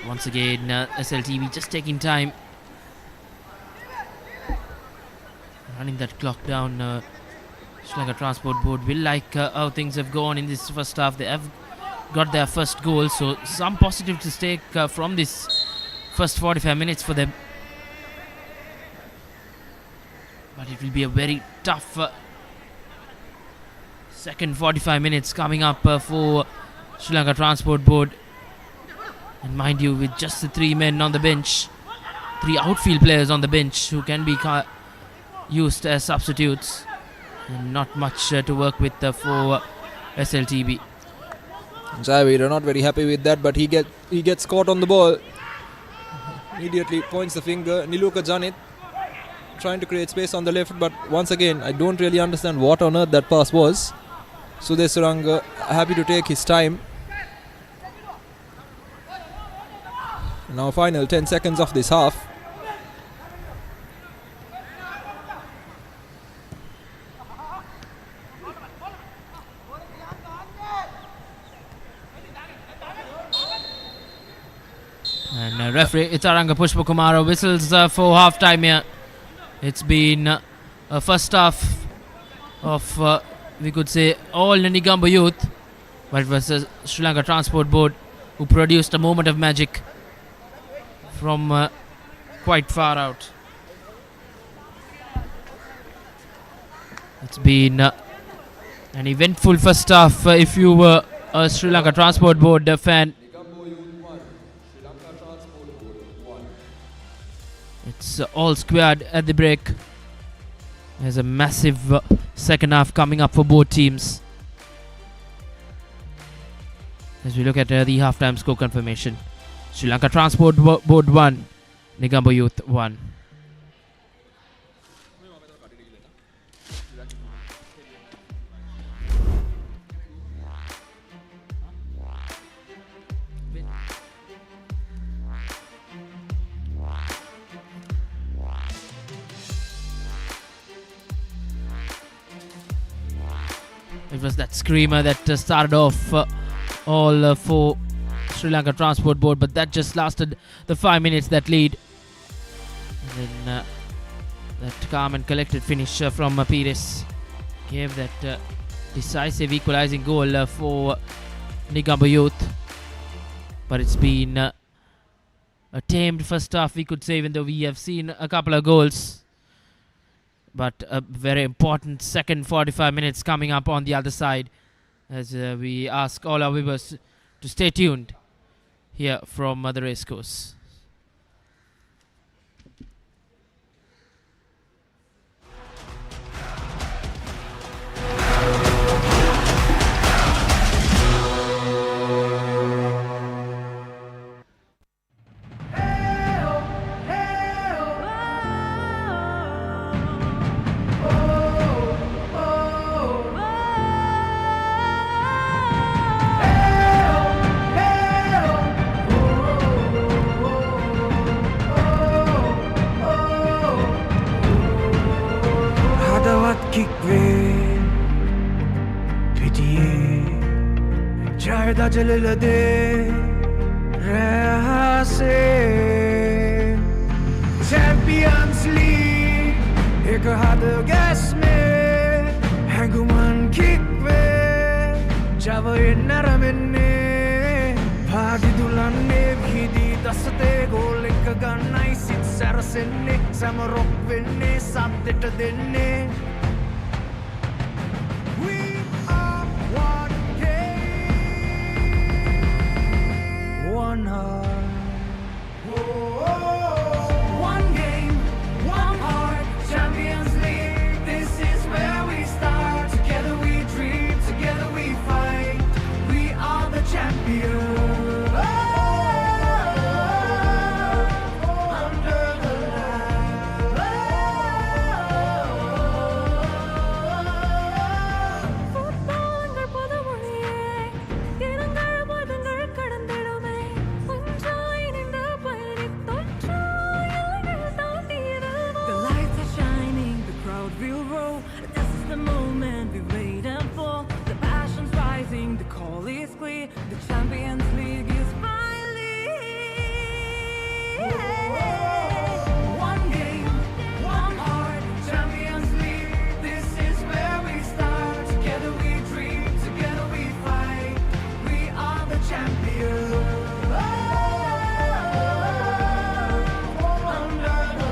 Once again, SLTB just taking time, running that clock down. Sri Lanka Transport Board will like how things have gone in this first half. They have got their first goal, so some positive to take from this first 45 minutes for them. But it will be a very tough second 45 minutes coming up for Sri Lanka Transport Board. And mind you, with just the 3 men on the bench, 3 outfield players on the bench who can be used as substitutes, and not much to work with for SLTB. Javid are not very happy with that, but he gets caught on the ball. Immediately points the finger. Niluka Janit trying to create space on the left, but once again, I don't really understand what on earth that pass was. Sudhir Suranga happy to take his time. Now final 10 seconds of this half. And referee Itaranga Pushpakumara whistles for half time here. It's been a first half of, we could say, all NEGOMBO youth, but it was Sri Lanka Transport Board who produced a moment of magic from quite far out. It's been an eventful first half if you were a Sri Lanka Transport Board fan. It's all squared at the break. There's a massive second half coming up for both teams. As we look at the halftime score confirmation. Sri Lanka Transport Board 1, NEGOMBO Youth 1. It was that screamer that started off all for Sri Lanka Transport Board, but that just lasted the 5 minutes, that lead. And then that calm and collected finish from Pires gave that decisive equalizing goal for NEGOMBO Youth. But it's been a tamed first half, we could say, even though we have seen a couple of goals. But a very important second 45 minutes coming up on the other side, as we ask all our viewers to stay tuned here from the racecourse. දජලලදේ රැහසේ Champions League එක හද ගැස්මේ හැඟුමන් කික්වේ ජවයෙන් නැරමෙන්නේ පාගි දුලන්නේ විහිදී දසතේ goal එක ගන්නයි සිත් සැරසෙන්නේ සැමරොක් වෙන්නේ සද්දෙට දෙන්නේ We are one game, one heart. One game, one heart, Champions League. This is where we start. Together we dream, together we fight. We are the champions. Under the Football புதுமொழியே இரங்கள் பதங்கள் கடந்திடுமே ஒன்றாய் இணைந்த பயணித்தொன்றாய் எல்லைகள் தாண்டிடுவோம் The lights are shining, the crowd will roll. This is the moment we waited for. The passion's rising, the call is clear. The Champions League is finally One game, one heart, Champions League. This is where we start. Together we dream, together we fight. We are the champions. Under the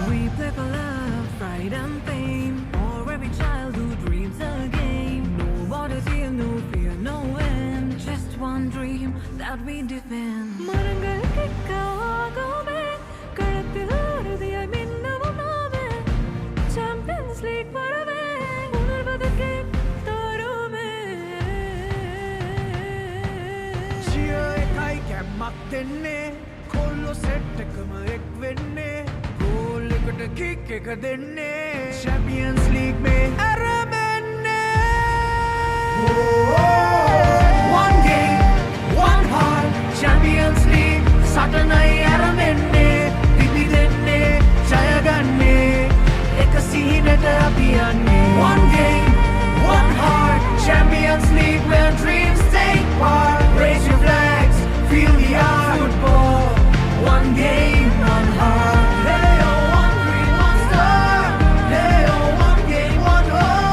We play for love, pride and pain, or every child who dreams again. No borders here, no fear, no end. Just one dream that we defend. மரங்கள் கிக்காகவே களத்தில் உறுதியாய் மின்னவும் நாமே Champions League வரவே உணர்வதற்கே தருமே Cheer එකයි කැම්මක් දෙන්නේ කොල්ලො set එකම එක් වෙන්නේ ගෝල් එකට කික් එක දෙන්නේ Champions League මේ ඇරමෙන්නේ One game, one heart, Champions League සටනයි ඇරමෙන්නේ පිපි දෙන්නේ ජය ගන්නේ එක සිහිනට අපි යන්නේ One game, one heart, Champions League where dreams take part Raise your flags, feel the art Football, one game, one heart Hey oh, one dream, one star Hey oh, one game, one heart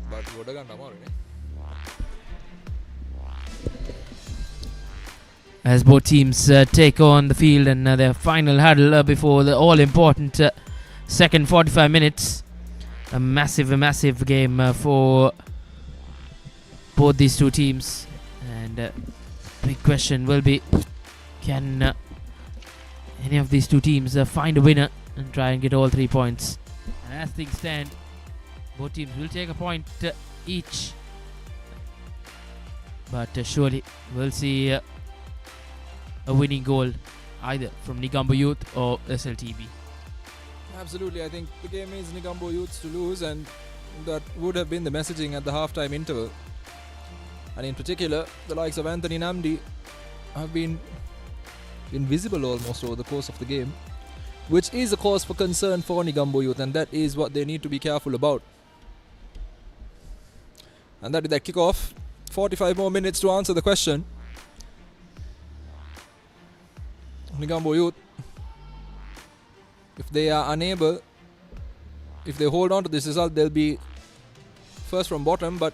But ගොඩ ගන්න අමාරුනේ. As both teams take on the field and their final hurdle before the all-important second 45 minutes. A massive game for both these two teams. And big question will be, can any of these two teams find a winner and try and get all 3 points? And as things stand, both teams will take a point each. But surely we'll see a winning goal either from NEGOMBO Youth or SLTB. Absolutely, I think the game is NEGOMBO Youths to lose, and that would have been the messaging at the halftime interval. And in particular, the likes of Anthony Namdi have been invisible almost over the course of the game, which is a cause for concern for NEGOMBO Youth, and that is what they need to be careful about. And that is that kickoff. 45 more minutes to answer the question. NEGOMBO Youth, if they are unable, if they hold on to this result, they'll be first from bottom. But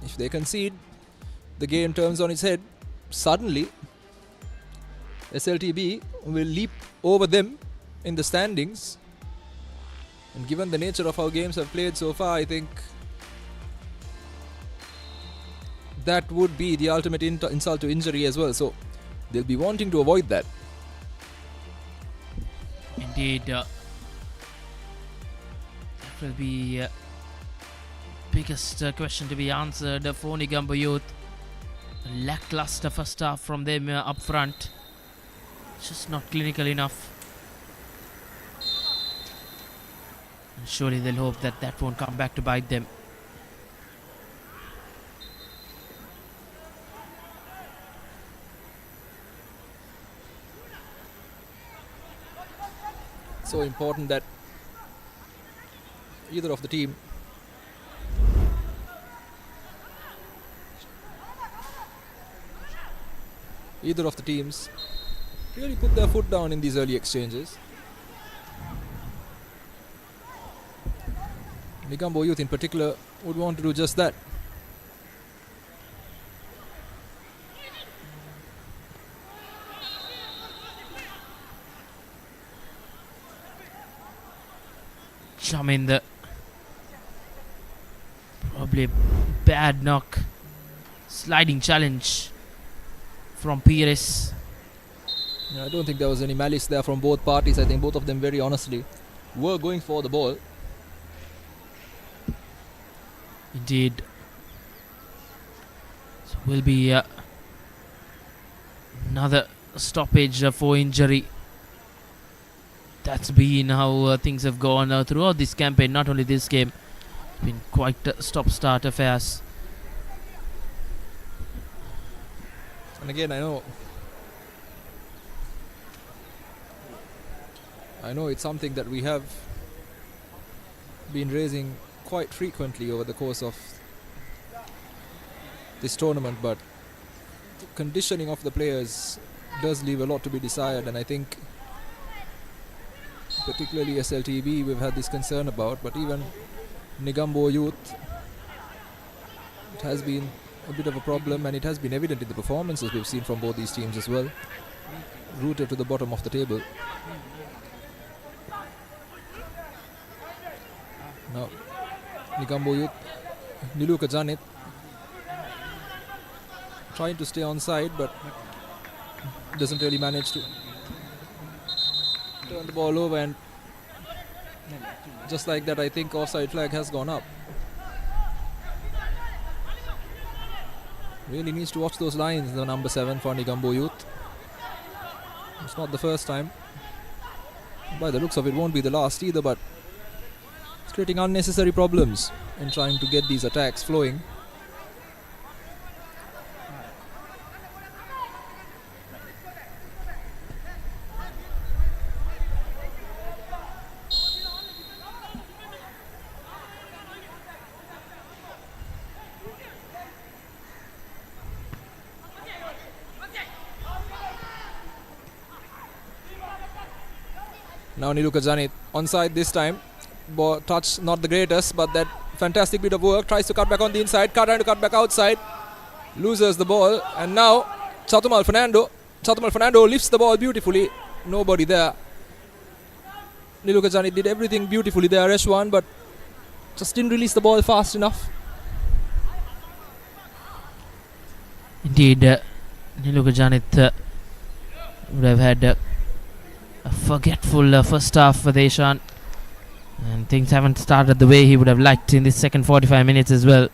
if they concede, the game turns on its head. Suddenly, SLTB will leap over them in the standings. And given the nature of how games have played so far, I think that would be the ultimate insult to injury as well. So they'll be wanting to avoid that. Indeed, that will be biggest question to be answered for NEGOMBO Youth. A lackluster first half from them up front. Just not clinical enough. And surely they'll hope that that won't come back to bite them. So important that either of the teams really put their foot down in these early exchanges. NEGOMBO Youth in particular would want to do just that. Shaminder, probably a bad knock. Sliding challenge from Pires. I don't think there was any malice there from both parties. I think both of them very honestly were going for the ball. Indeed. So will be another stoppage for injury. That's been how things have gone throughout this campaign, not only this game. It's been quite stop-start affairs. And again, I know it's something that we have been raising quite frequently over the course of this tournament, but the conditioning of the players does leave a lot to be desired, and I think particularly SLTB we've had this concern about, but even NEGOMBO Youth, it has been a bit of a problem, and it has been evident in the performances we've seen from both these teams as well, rooted to the bottom of the table. Now NEGOMBO Youth, Niluka Janit trying to stay on side, but doesn't really manage to turn the ball over, and just like that I think offside flag has gone up. Really needs to watch those lines, the number 7 for NEGOMBO Youth. It's not the first time. By the looks of it, won't be the last either, but it's creating unnecessary problems in trying to get these attacks flowing. Now Niluka Janit onside this time. Touch not the greatest, but that fantastic bit of work. Tries to cut back on the inside. Trying to cut back outside. Loses the ball. And now Chatumal Fernando. Chatumal Fernando lifts the ball beautifully. Nobody there. Niluka Janit did everything beautifully there, Reshwan, but just didn't release the ball fast enough. Indeed, Niluka Janit would have had a forgetful first half for Deshan, and things haven't started the way he would have liked in this second 45 minutes as well.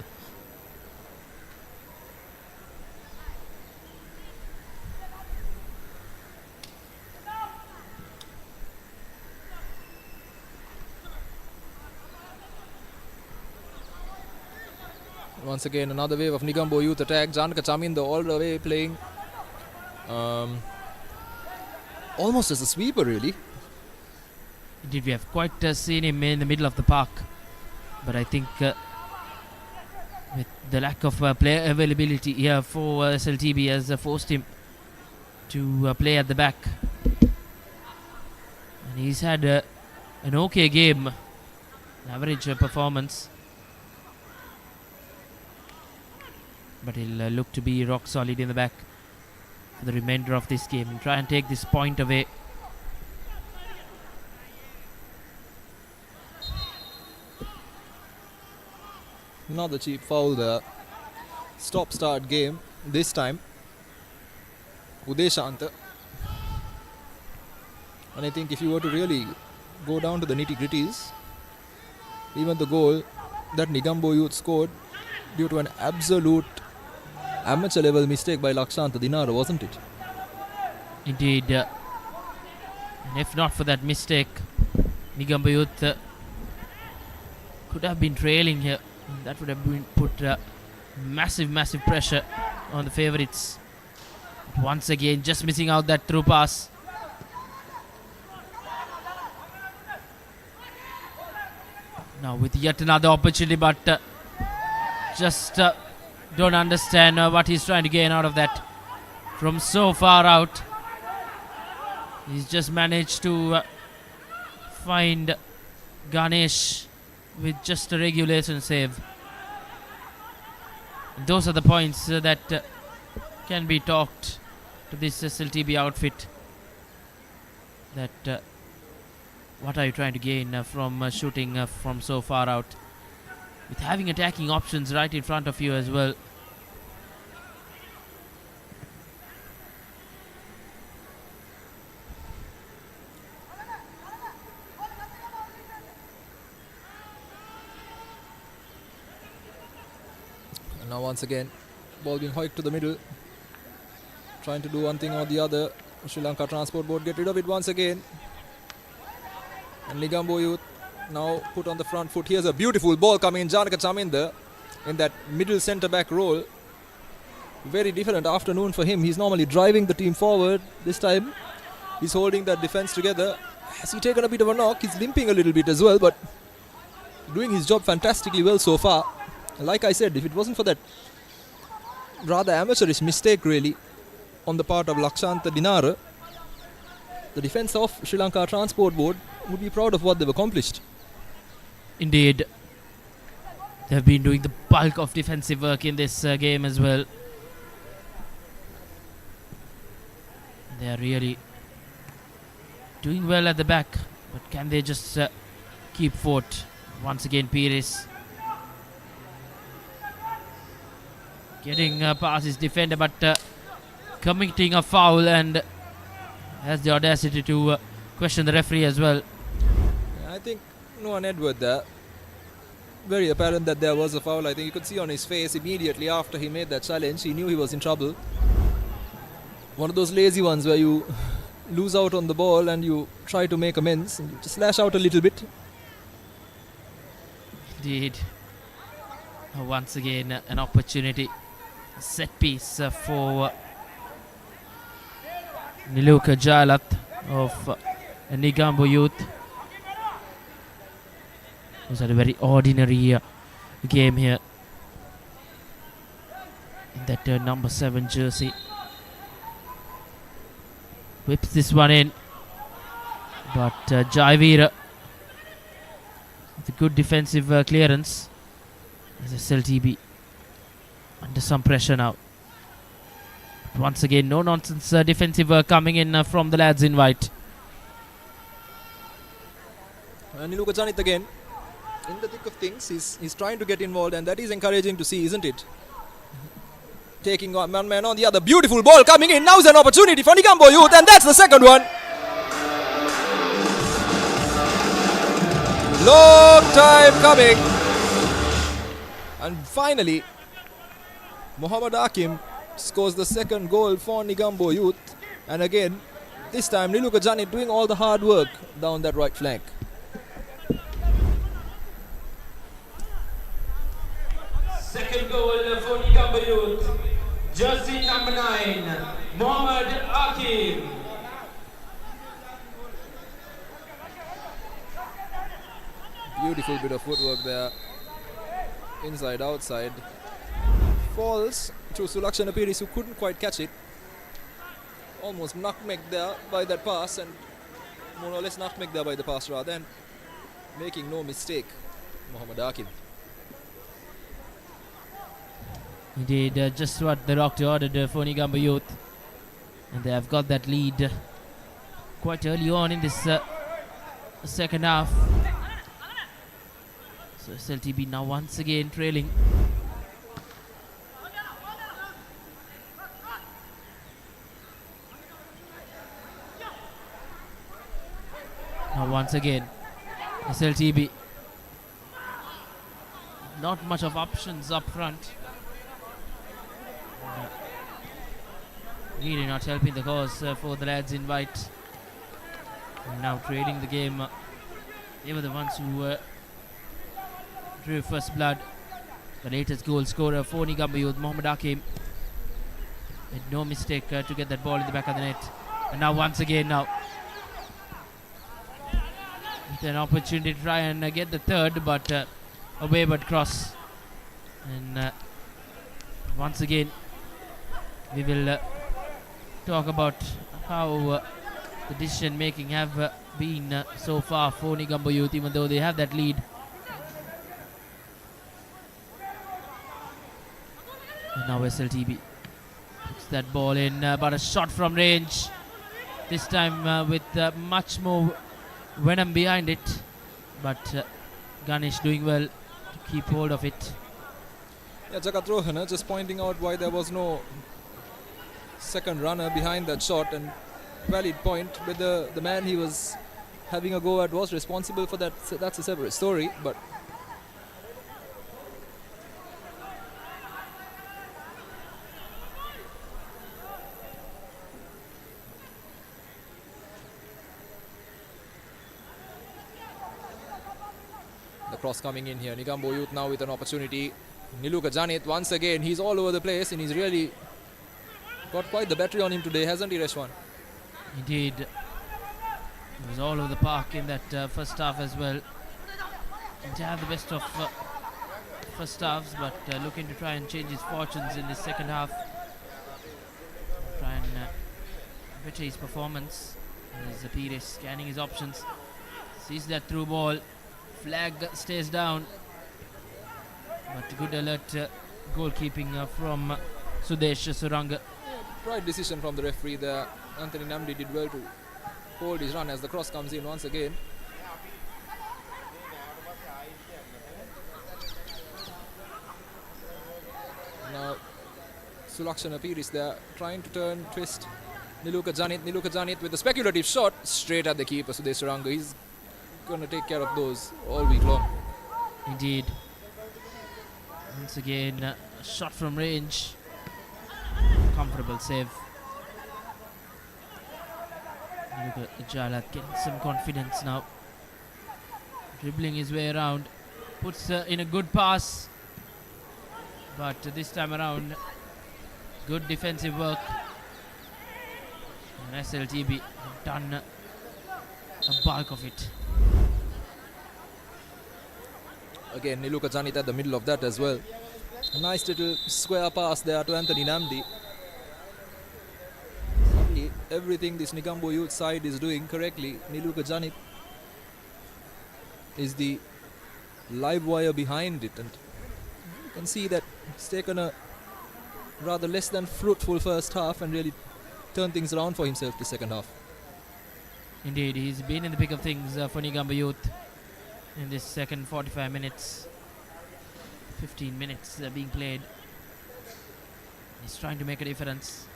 Once again, another wave of Negombo youth attack. Janaka Chaminda all the way playing almost as a sweeper, really. Indeed, we have quite seen him in the middle of the park, but I think with the lack of player availability here for SLTB has forced him to play at the back. And he's had an okay game, an average performance. But he'll look to be rock solid in the back for the remainder of this game and try and take this point away. Not the cheap foul there. Stop-start game this time. Udeshanta. And I think if you were to really go down to the nitty-gritties, even the goal that Negombo youth scored due to an absolute amateur level mistake by Lakshanta Dinara, wasn't it? Indeed. And if not for that mistake, Negombo youth could have been trailing here. That would have been put massive pressure on the favourites. Once again, just missing out that through pass. Now with yet another opportunity, but just don't understand what he's trying to gain out of that from so far out. He's just managed to find Ganesh with just a regulation save. Those are the points that can be talked to this SLTB outfit. That what are you trying to gain from shooting from so far out, with having attacking options right in front of you as well. And now once again, ball being hoiked to the middle. Trying to do one thing or the other. Sri Lanka Transport Board get rid of it once again. And Negombo youth now put on the front foot. Here's a beautiful ball coming in. Janaka Chaminda in that middle centre-back role. Very different afternoon for him. He's normally driving the team forward. This time he's holding that defence together. Has he taken a bit of a knock? He's limping a little bit as well, but doing his job fantastically well so far. Like I said, if it wasn't for that rather amateurish mistake really on the part of Lakshanta Dinara, the defence of Sri Lanka Transport Board would be proud of what they've accomplished. Indeed, they have been doing the bulk of defensive work in this game as well. They are really doing well at the back, but can they just keep fort? Once again, Pires getting past his defender, but committing a foul, and has the audacity to question the referee as well. I think Noah Edward there, very apparent that there was a foul. I think you could see on his face immediately after he made that challenge, he knew he was in trouble. One of those lazy ones where you lose out on the ball and you try to make amends and you just lash out a little bit. Indeed. Once again, an opportunity. Set piece for Niluka Jalat of Negombo youth. It was a very ordinary game here in that number 7 jersey. Whips this one in. But Jaivir with a good defensive clearance. As SLTB under some pressure now. Once again, no nonsense defensive work coming in from the lads in white. And you look at Janit again. In the thick of things, he's trying to get involved, and that is encouraging to see, isn't it? Taking one man on the other. Beautiful ball coming in. Now's an opportunity for NEGOMBO Youth, and that's the second one. Long time coming. And finally, Muhammad Hakim scores the second goal for NEGOMBO Youth. And again, this time Niluka Janit doing all the hard work down that right flank. Second goal for NEGOMBO Youth. Jersey number 9, Mohammad Hakim. Beautiful bit of footwork there. Inside, outside. Falls to Sulakshan Apiris, who couldn't quite catch it. Almost nutmegged there by that pass, and more or less nutmegged there by the pass rather, and making no mistake, Mohammad Hakim. Indeed, just what the doctor ordered for NEGOMBO Youth. And they have got that lead quite early on in this second half. So SLTB now once again trailing. Now once again, SLTB. Not much of options up front. Really not helping the cause for the lads in white. And now trailing the game. They were the ones who drew first blood. The latest goal scorer for NEGOMBO Youth, Mohammad Hakim. Made no mistake to get that ball in the back of the net. And now once again now. With an opportunity to try and get the third, but a wayward cross. And once again, we will talk about how the decision making have been so far for NEGOMBO Youth, even though they have that lead. And now SLTB puts that ball in, but a shot from range. This time with much more venom behind it, but Ganesh doing well to keep hold of it. Yeah, Jagat Rohana just pointing out why there was no second runner behind that shot, and valid point. But the man he was having a go at was responsible for that. So that's a separate story. But the cross coming in here. NEGOMBO Youth now with an opportunity. Niluka Janit once again. He's all over the place, and he's really got quite the battery on him today, hasn't he, Reshwan? Indeed. He was all over the park in that first half as well. Didn't have the best of first halves, but looking to try and change his fortunes in the second half. Try and better his performance. There's Pires scanning his options. Sees that through ball. Flag stays down. But good alert goalkeeping from Sudesh Suranga. Right decision from the referee there. Anthony Namdi did well to hold his run as the cross comes in once again. Now Sulakshan Apiris there trying to turn, twist. Niluka Janit with a speculative shot straight at the keeper, Sudesh Suranga. He's going to take care of those all week long. Indeed. Once again, a shot from range. Comfortable save. Look at Jalat getting some confidence now. Dribbling his way around. Puts in a good pass. But this time around, good defensive work. And SLTB have done a bulk of it. Again, Niluka Janit at the middle of that as well. A nice little square pass there to Anthony Namdi. Suddenly, everything this Negombo youth side is doing correctly. Niluka Janit is the live wire behind it, and you can see that it's taken a rather less than fruitful first half and really turned things around for himself the second half. Indeed, he's been in the pick of things for NEGOMBO Youth in this second 45 minutes. 15 minutes being played. He's trying to make a difference.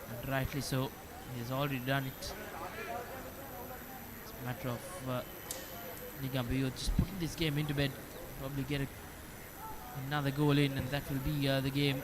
And rightly so. He has already done it. It's a matter of NEGOMBO Youth just putting this game into bed. Probably get another goal in, and that will be the game.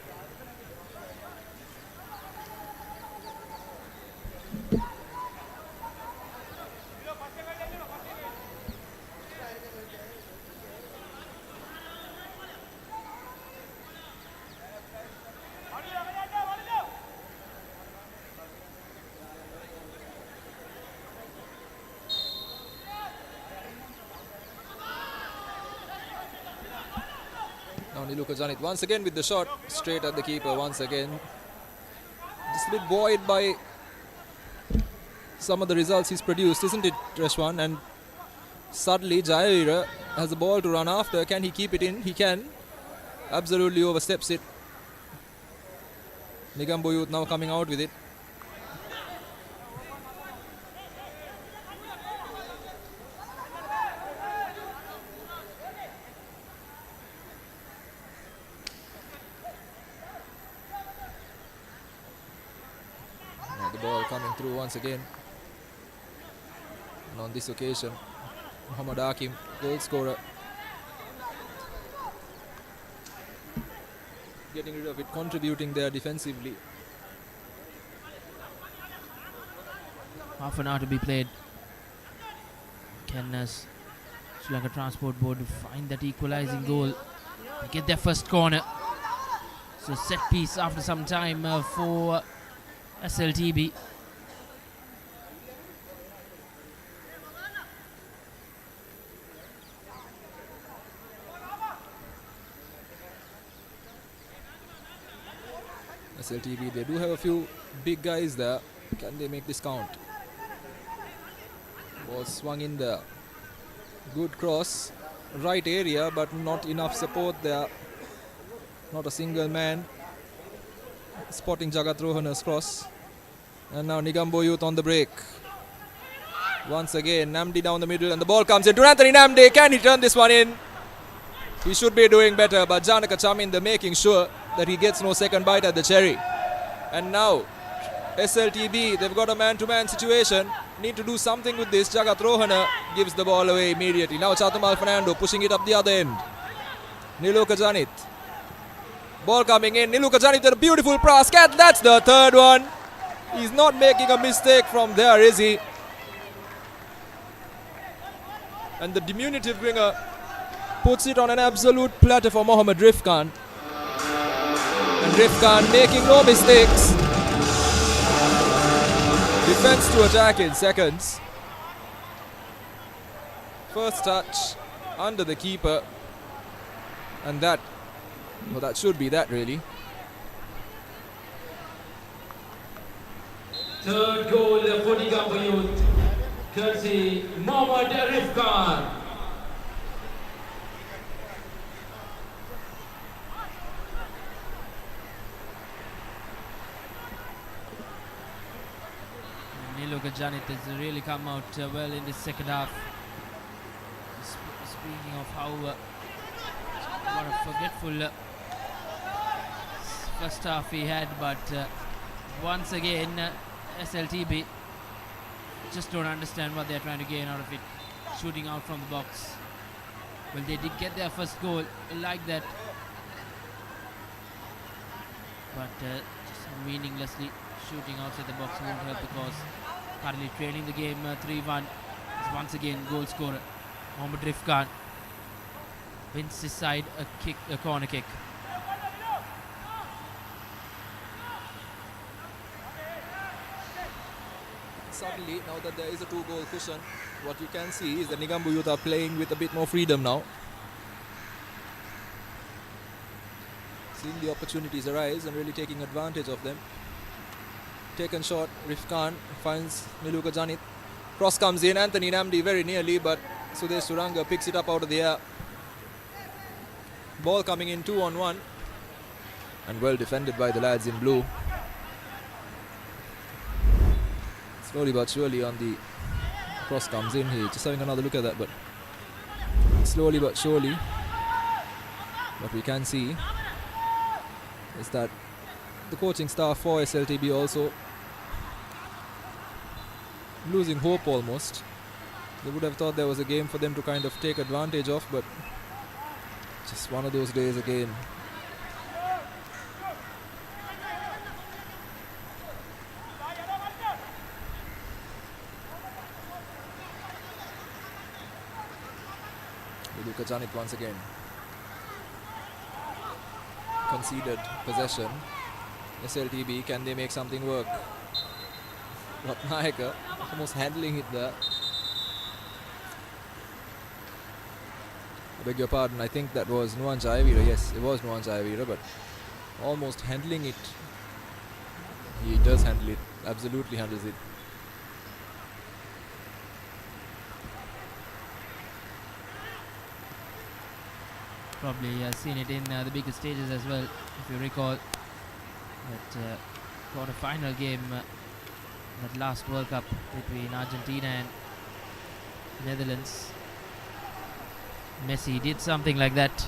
Now Niluka Janit once again with the shot straight at the keeper once again. Just a bit buoyed by some of the results he's produced, isn't it, Reshwan? And suddenly Jaira has the ball to run after. Can he keep it in? He can. Absolutely oversteps it. Negombo Youth now coming out with it. The ball coming through once again. And on this occasion, Muhammad Hakim, goal scorer, getting rid of it, contributing there defensively. Half an hour to be played. Can Sri Lanka Transport Board find that equalizing goal and get their first corner? So set piece after some time for SLTB. SLTB, they do have a few big guys there. Can they make this count? Ball swung in there. Good cross. Right area, but not enough support there. Not a single man spotting Jagat Rohana's cross. And now Negombo Youth on the break. Once again, Namdi down the middle, and the ball comes in to Anthony Namdi. Can he turn this one in? He should be doing better, but Janaka Chaminda making sure that he gets no second bite at the cherry. And now SLTB, they've got a man-to-man situation. Need to do something with this. Jagat Rohana gives the ball away immediately. Now Chatamal Fernando pushing it up the other end. Niluka Janit. Ball coming in. Niluka Janit with a beautiful pass. That's the third one. He's not making a mistake from there, is he? And the diminutive winger puts it on an absolute platter for Mohammad Rifkan. And Rifkan making no mistakes. Defense to attack in seconds. First touch under the keeper. And that, well, that should be that really. Third goal for NEGOMBO Youth, courtesy Mohammad Rifkan. Niluka Janit has really come out well in the second half. Speaking of how what a forgetful first half he had, but once again SLTB just don't understand what they're trying to gain out of it. Shooting out from the box. Well, they did get their first goal like that, but just meaninglessly shooting outside the box won't help the cause. Currently trailing the game 3-1. Is once again goal scorer Mohammad Rifkan wins his side a corner kick. Suddenly, now that there is a 2-goal cushion, what you can see is that Negombo Youth are playing with a bit more freedom now. Seeing the opportunities arise and really taking advantage of them. taken short. Rifkan finds Niluka Janit. Cross comes in. Anthony Namdi very nearly, but Sudesh Suranga picks it up out of the air. Ball coming in 2-on-1. And well defended by the lads in blue. Slowly but surely on the cross comes in here. Just having another look at that, but slowly but surely what we can see is that the coaching staff for SLTB also losing hope almost. They would have thought there was a game for them to kind of take advantage of, but just one of those days again. Niluka Janit once again. Conceded possession. SLTB, can they make something work? Ratnayaka almost handling it there. I beg your pardon, I think that was Nuwan Jayavira. Yes, it was Nuwan Jayavira, but almost handling it. He does handle it, absolutely handles it. Probably seen it in the bigger stages as well, if you recall. That quarter-final game, that last World Cup between Argentina and Netherlands. Messi did something like that.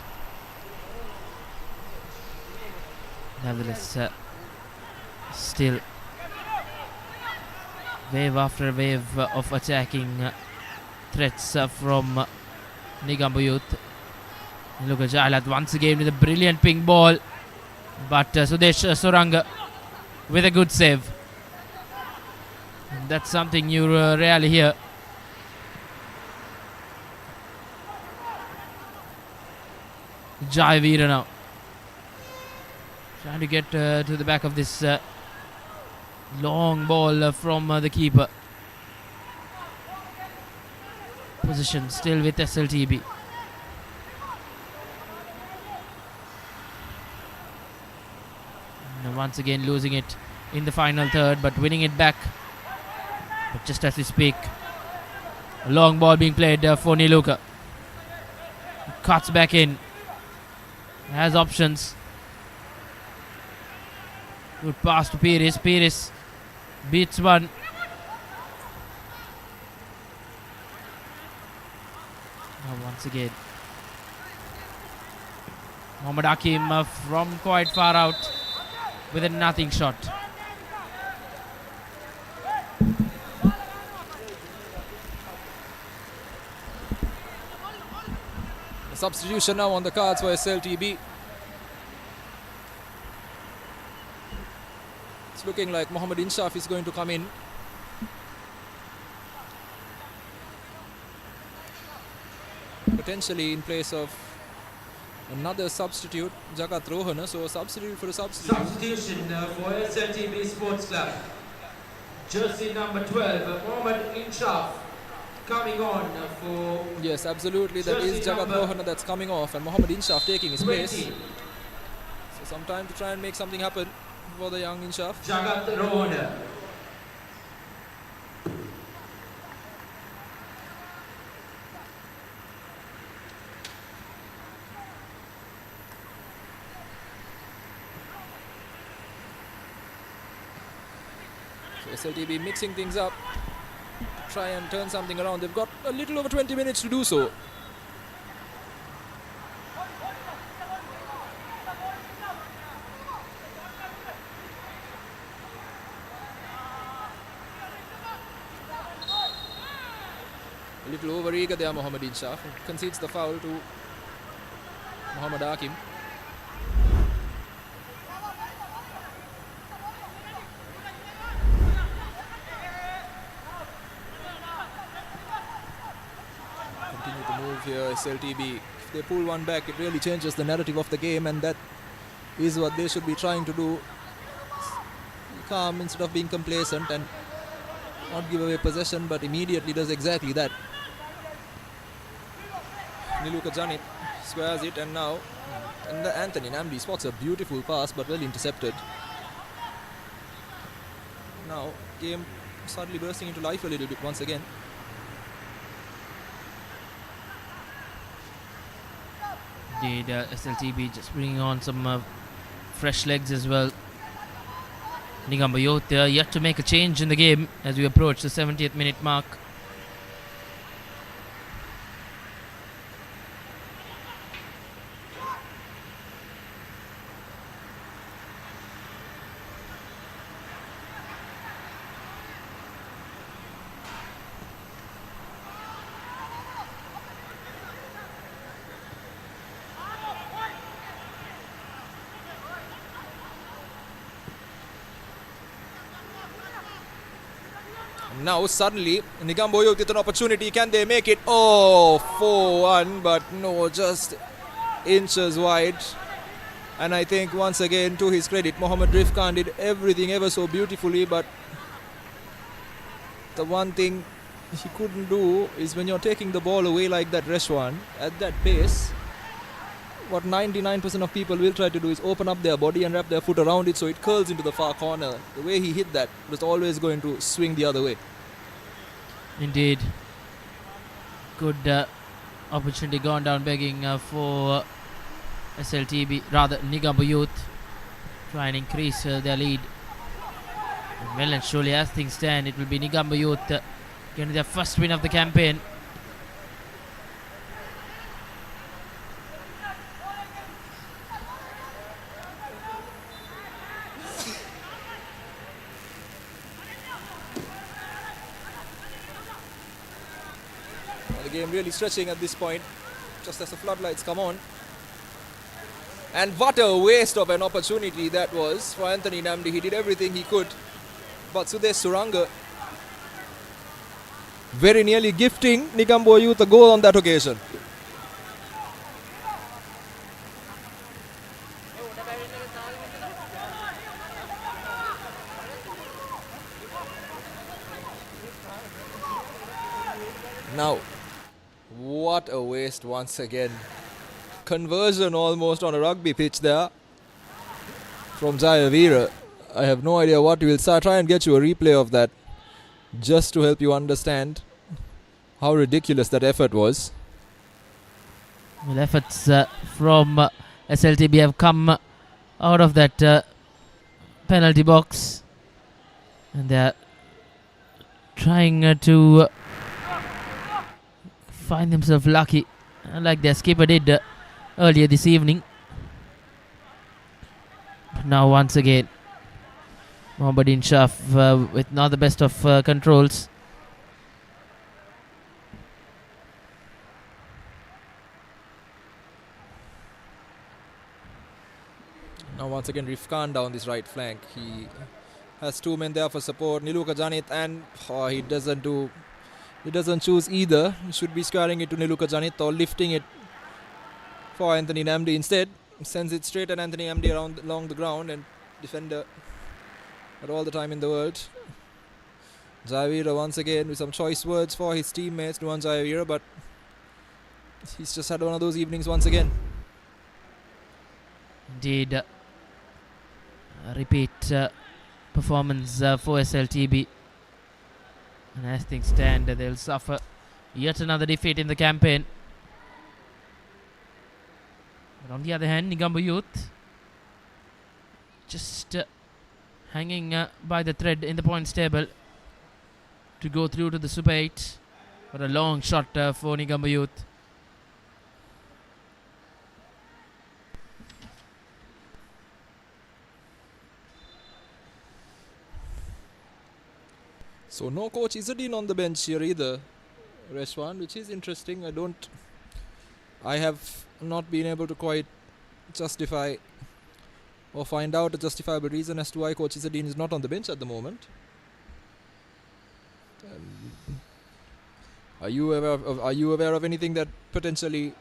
Nevertheless, still wave after wave of attacking threats from NEGOMBO youth. Look at Jailat once again with a brilliant ping ball, but Sudesh Suranga with a good save. And that's something you rarely hear. Jayavira now trying to get to the back of this long ball from the keeper. Position still with SLTB. And once again losing it in the final third, but winning it back. But just as we speak, a long ball being played for Niluka. Cuts back in. Has options. Good pass to Pires. Pires beats one. Now once again, Mohammad Hakim from quite far out with a nothing shot. A substitution now on the cards for SLTB. It's looking like Mohammad Inshaf is going to come in. Potentially in place of another substitute, Jagat Rohana. So a substitute for a substitute. Substitution for SLTB Sports Club. Jersey number 12, Mohammad Inshaf, coming on for... Yes, absolutely. That is Jagat Rohana that's coming off, and Mohammad Inshaf taking his 20. place. So some time to try and make something happen for the young Inshaf. Jagat Rohana. So SLTB mixing things up to try and turn something around. They've got a little over 20 minutes to do so. A little over eager there, Mohammad Inshaf, concedes the foul to Mohammad Hakim. Continue to move here, SLTB. If they pull one back, it really changes the narrative of the game, and that is what they should be trying to do. Calm instead of being complacent and not give away possession, but immediately does exactly that. Niluka Janit squares it, and now Anthony Namdi spots a beautiful pass but well intercepted. Now, game suddenly bursting into life a little bit once again. Indeed, SLTB just bringing on some fresh legs as well. NEGOMBO Youth yet to make a change in the game as we approach the 70th minute mark. Now suddenly NEGOMBO Youth with an opportunity. Can they make it? Oh, 4-1, but no, just inches wide. And I think once again, to his credit, Mohammad Rifkan did everything ever so beautifully, but the one thing he couldn't do is when you're taking the ball away like that, Reshwan, at that pace, what 99% of people will try to do is open up their body and wrap their foot around it so it curls into the far corner. The way he hit that was always going to swing the other way. Indeed. Good opportunity gone down begging for SLTB, rather NEGOMBO Youth. Try and increase their lead. And well and surely as things stand, it will be NEGOMBO Youth getting their first win of the campaign. The game really stretching at this point, just as the floodlights come on. And what a waste of an opportunity that was for Anthony Namdi. He did everything he could, but Sudesh Suranga very nearly gifting NEGOMBO Youth a goal on that occasion. Now, what a waste once again. Conversion almost on a rugby pitch there from Jayavira. I have no idea what we will try and get you a replay of that just to help you understand how ridiculous that effort was. Well, efforts from SLTB have come out of that penalty box, and they're trying to find themselves lucky, like their skipper did earlier this evening. But now once again, Mohammad Inshaf with not the best of controls. Now once again Rifkan down this right flank. He has two men there for support, Niluka Janit, and he doesn't choose either. He should be squaring it to Niluka Janit or lifting it for Anthony Namdi. Instead, sends it straight at Anthony Namdi along the ground, and defender at all the time in the world. Jayavira once again with some choice words for his teammates, Nuwan Jayavira, but he's just had one of those evenings once again. Indeed, a repeat performance for SLTB. And as things stand, they'll suffer yet another defeat in the campaign. But on the other hand, NEGOMBO Youth just hanging by the thread in the points table to go through to the Super 8. But a long shot for NEGOMBO Youth. So no coach Izzadin on the bench here either, Reshwan, which is interesting. I have not been able to quite justify or find out a justifiable reason as to why coach Izzadin is not on the bench at the moment. Are you aware of anything that potentially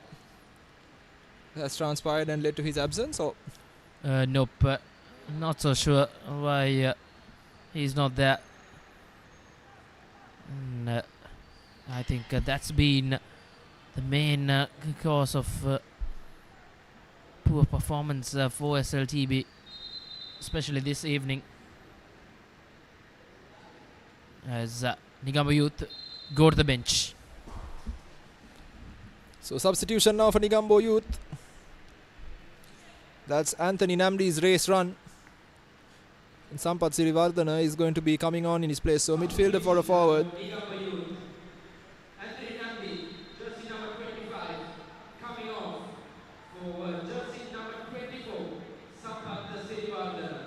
has transpired and led to his absence? Or Nope, not so sure why he's not there. And I think that's been the main cause of poor performance for SLTB, especially this evening. as Negombo Youth go to the bench. So substitution now for Negombo Youth. That's Anthony Namdi's race run. And Sampath Sirivardhana is going to be coming on in his place. So midfielder for a forward. Negombo Youth. Anthony Namdi, jersey number 25, coming off for jersey number 24, Sampath Sirivardhana.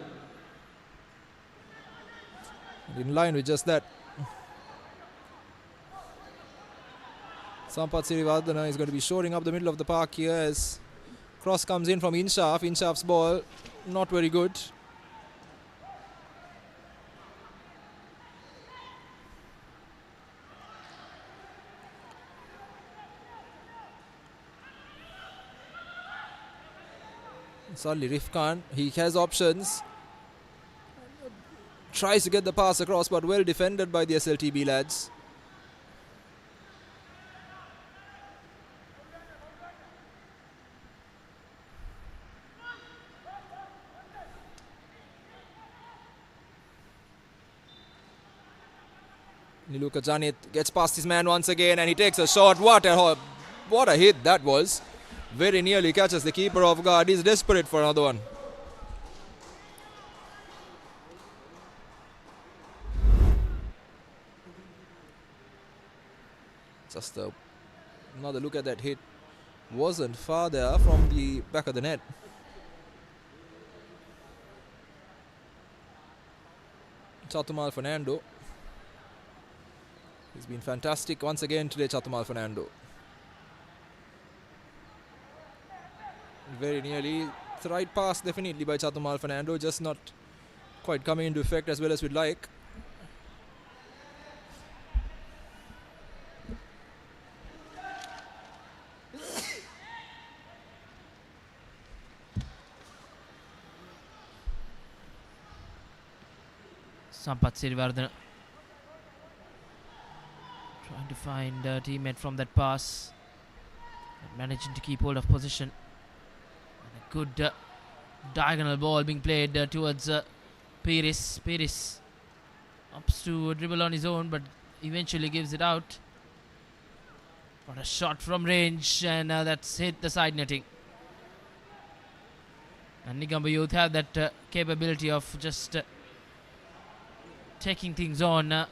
In line with just that, Sampath Sirivardhana is going to be shoring up the middle of the park here as cross comes in from Inshaf. Inshaf's ball not very good. Suddenly Rifkan, he has options. Tries to get the pass across, but well defended by the SLTB lads. Niluka Janit gets past his man once again and he takes a shot. What a hit that was. Very nearly catches the keeper off guard. He's desperate for another one. Just another look at that hit. Wasn't far there from the back of the net. Chatumal Fernando. He's been fantastic once again today, Chatumal Fernando. Very nearly. It's the right pass definitely by Chatumal Fernando, just not quite coming into effect as well as we'd like. Sampath Sirivardhana trying to find a teammate from that pass, managing to keep hold of position. And a good diagonal ball being played towards Pires. Pires ups to dribble on his own, but eventually gives it out. What a shot from range, and that's hit the side netting. And Negombo Youth have that capability of just taking things on,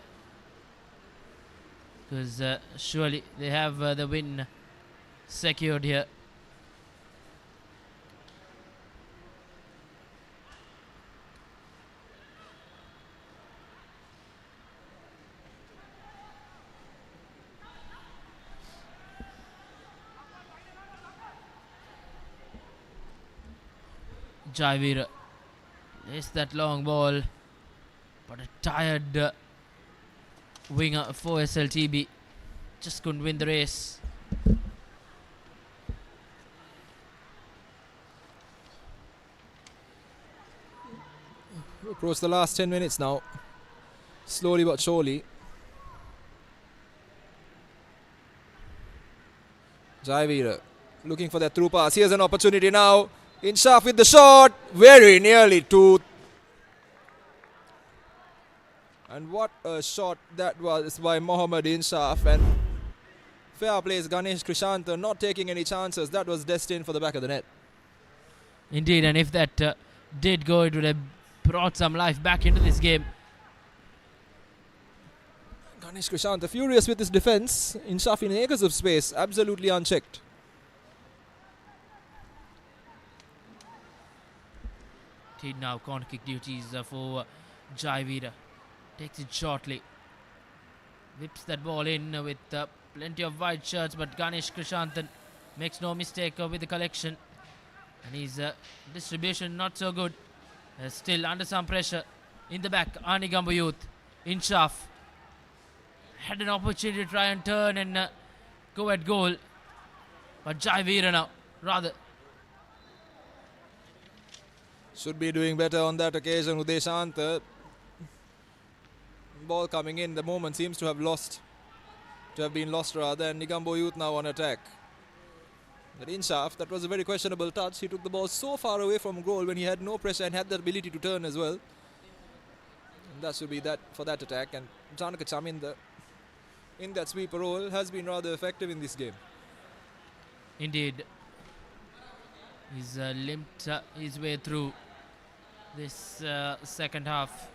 because surely they have the win secured here. Jaivir lays that long ball, but a tired winger for SLTB just couldn't win the race. Approach the last 10 minutes now. Slowly but surely. Jaivir looking for that through pass. Here's an opportunity now. Inshaf with the shot. Very nearly to. And what a shot that was by Mohammad Inshaf. And fair plays Ganesh Krishanta, not taking any chances. That was destined for the back of the net. Indeed, and if that did go, it would have brought some life back into this game. Ganesh Krishanta furious with his defense. Inshaf in acres of space, absolutely unchecked. Now corner kick duties for Jaivir. Takes it shortly. Whips that ball in with plenty of white shirts, but Ganesh Krishantan makes no mistake with the collection. And his distribution not so good. Still under some pressure. In the back, Negombo Youth. Inshaf had an opportunity to try and turn and go at goal. But Jaivir now, rather. Should be doing better on that occasion, Udeshanta. Ball coming in, the moment seems to have been lost rather, and Negombo Youth now on attack. But Inshaf, that was a very questionable touch. He took the ball so far away from goal when he had no pressure and had the ability to turn as well. That should be that for that attack. And Janaka Chaminda in that sweeper role has been rather effective in this game. Indeed. He's limped his way through this second half.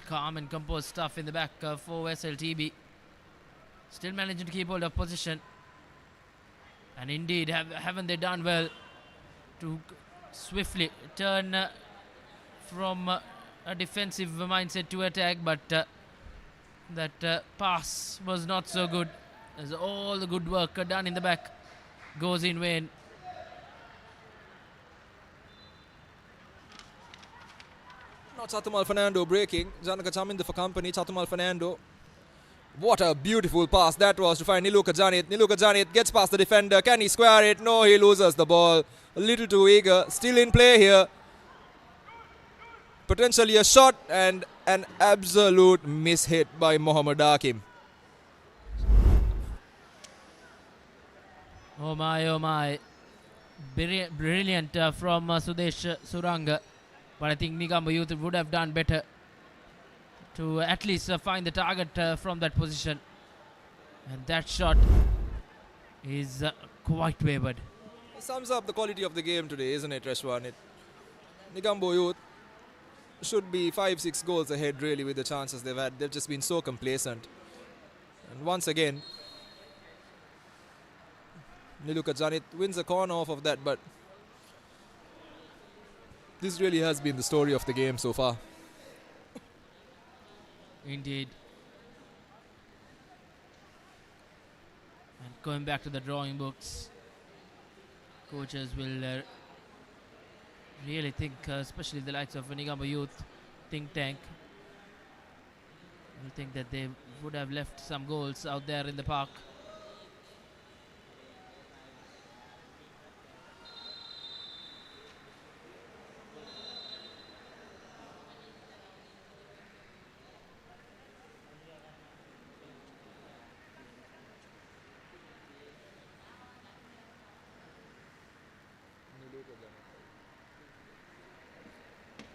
Calm and composed stuff in the back for SLTB. Still managing to keep hold of position. And indeed, haven't they done well to swiftly turn from a defensive mindset to attack, but that pass was not so good, as all the good work done in the back goes in vain. Now Chatumal Fernando breaking. Janaka Chaminda for company. Chatumal Fernando. What a beautiful pass that was to find Niluka Janit. Niluka Janit gets past the defender. Can he square it? No, he loses the ball. A little too eager. Still in play here. Potentially a shot and an absolute mishit by Mohammad Hakim. Oh my. Brilliant from Sudesh Suranga. But I think NEGOMBO Youth would have done better to at least find the target from that position. And that shot is quite wayward. It sums up the quality of the game today, isn't it, Reshwan? NEGOMBO Youth should be 5-6 goals ahead really with the chances they've had. They've just been so complacent. And once again, Niluka Janit wins a corner off of that, but this really has been the story of the game so far. Indeed. And going back to the drawing books, coaches will really think, especially the likes of NEGOMBO Youth think tank, will think that they would have left some goals out there in the park.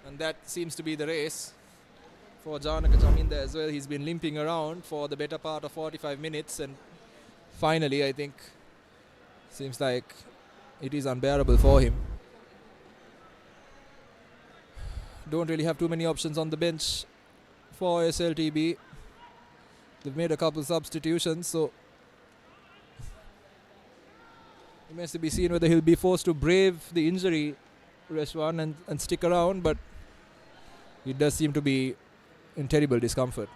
And that seems to be the race for Janaka Chaminda as well. He's been limping around for the better part of 45 minutes, and finally I think seems like it is unbearable for him. Don't really have too many options on the bench for SLTB. They've made a couple substitutions, so it remains to be seen whether he'll be forced to brave the injury, Reshwan, and stick around, but it does seem to be in terrible discomfort.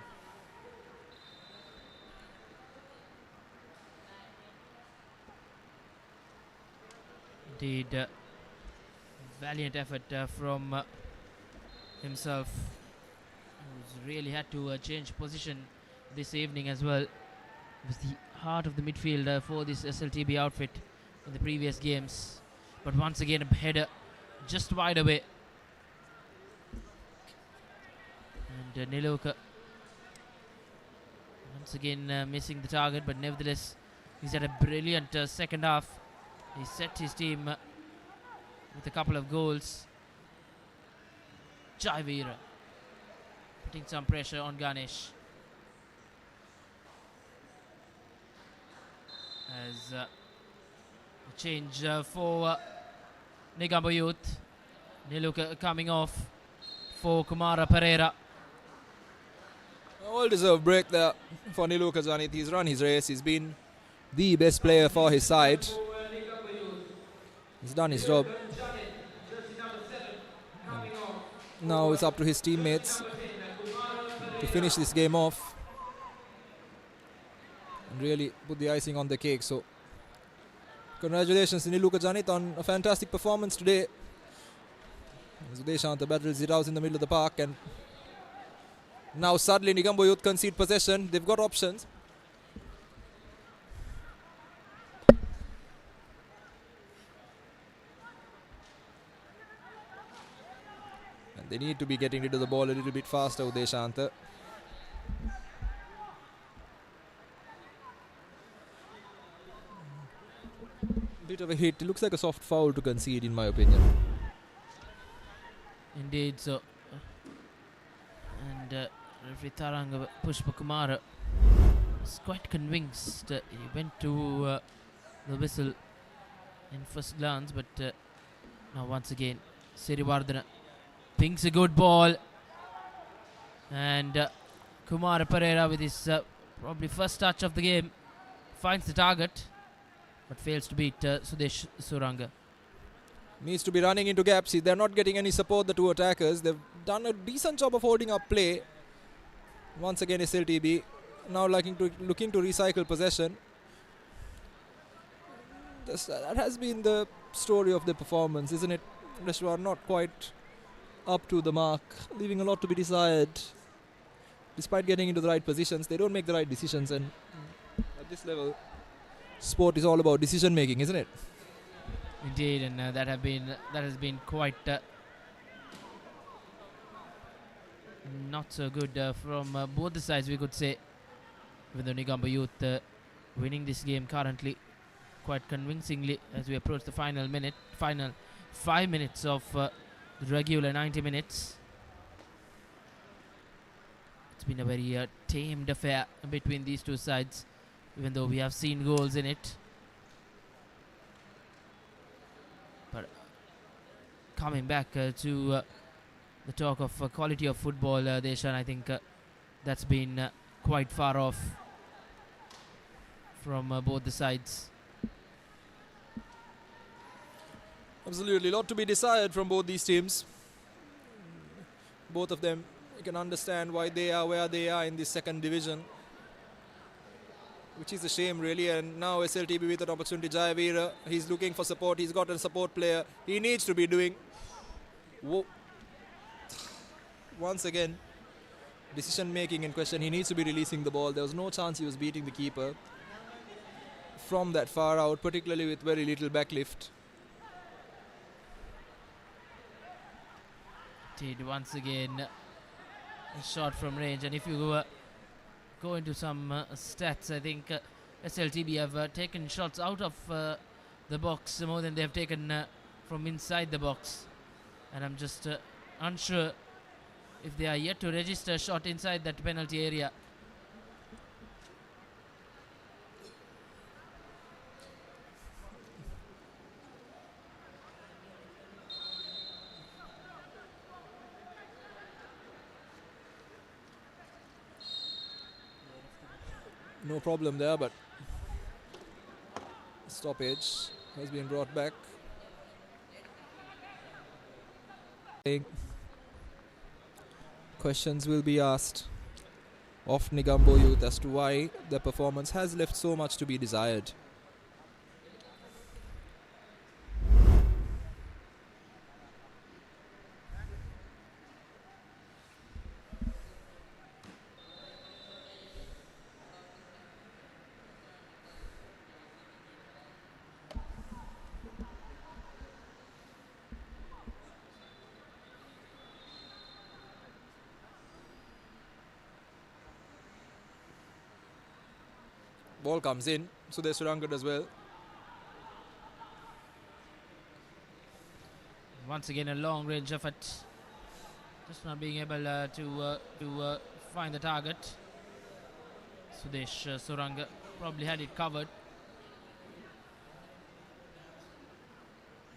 Indeed, valiant effort from himself, who's really had to change position this evening as well. It was the heart of the midfield for this SLTB outfit in the previous games, but once again a header just wide away. And Niluka once again missing the target, but nevertheless he's had a brilliant second half. He set his team with a couple of goals. Jaivira putting some pressure on Ganesh as a change for NEGOMBO Youth. Niluka coming off for Kumara Pereira. Well-deserved break there for Niluka Janit. He's run his race. He's been the best player for his side. He's done his job. And now it's up to his teammates to finish this game off and really put the icing on the cake. So congratulations to Niluka Janit on a fantastic performance today. Deshanta battles it out in the middle of the park, and now suddenly NEGOMBO Youth concede possession. They've got options. And they need to be getting rid of the ball a little bit faster, Udeshanta. Bit of a hit. It looks like a soft foul to concede, in my opinion. Indeed, so. And referee Taranga Pushpa Kumar was quite convinced. He went to the whistle in first glance, but now once again, Sirivardhana pings a good ball. And Kumar Pereira with his probably first touch of the game finds the target, but fails to beat Sudesh Suranga. Needs to be running into gaps. They're not getting any support, the two attackers. They've done a decent job of holding up play. Once again, SLTB now looking to recycle possession. That has been the story of the performance, isn't it? Reshwar not quite up to the mark, leaving a lot to be desired. Despite getting into the right positions, they don't make the right decisions, and at this level, sport is all about decision making, isn't it? Indeed, and that has been quite not so good from both the sides, we could say. With the NEGOMBO Youth winning this game currently quite convincingly as we approach the final 5 minutes of the regular 90 minutes. It's been a very tamed affair between these two sides, even though we have seen goals in it. But coming back to the talk of quality of football, Deshan, I think that's been quite far off from both the sides. Absolutely, a lot to be desired from both these teams. Both of them, you can understand why they are where they are in the second division, which is a shame really. And now SLTB with an opportunity. Jayavira, he's looking for support. He's got a support player. He needs to be doing. Once again, decision making in question. He needs to be releasing the ball. There was no chance he was beating the keeper from that far out, particularly with very little backlift. Once again, a shot from range, and if you go into some stats, I think SLTB have taken shots out of the box more than they have taken from inside the box, and I'm just unsure if they are yet to register a shot inside that penalty area. No problem there, but stoppage has been brought back. Questions will be asked of NEGOMBO Youth as to why their performance has left so much to be desired. Ball comes in, so there's Suranga as well. Once again, a long range effort, just not being able to find the target. Sudesh Suranga probably had it covered.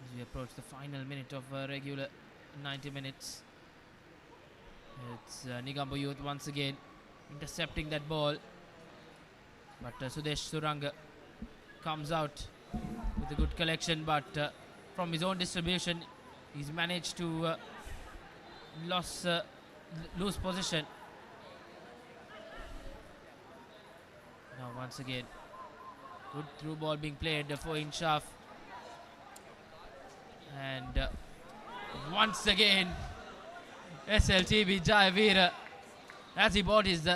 As we approach the final minute of regular 90 minutes, it's NEGOMBO Youth once again intercepting that ball. But Sudesh Suranga comes out with a good collection, but from his own distribution, he's managed to lose position. Now once again, good through ball being played for Inshaf. And once again, SLTB Jayavira, as he bought his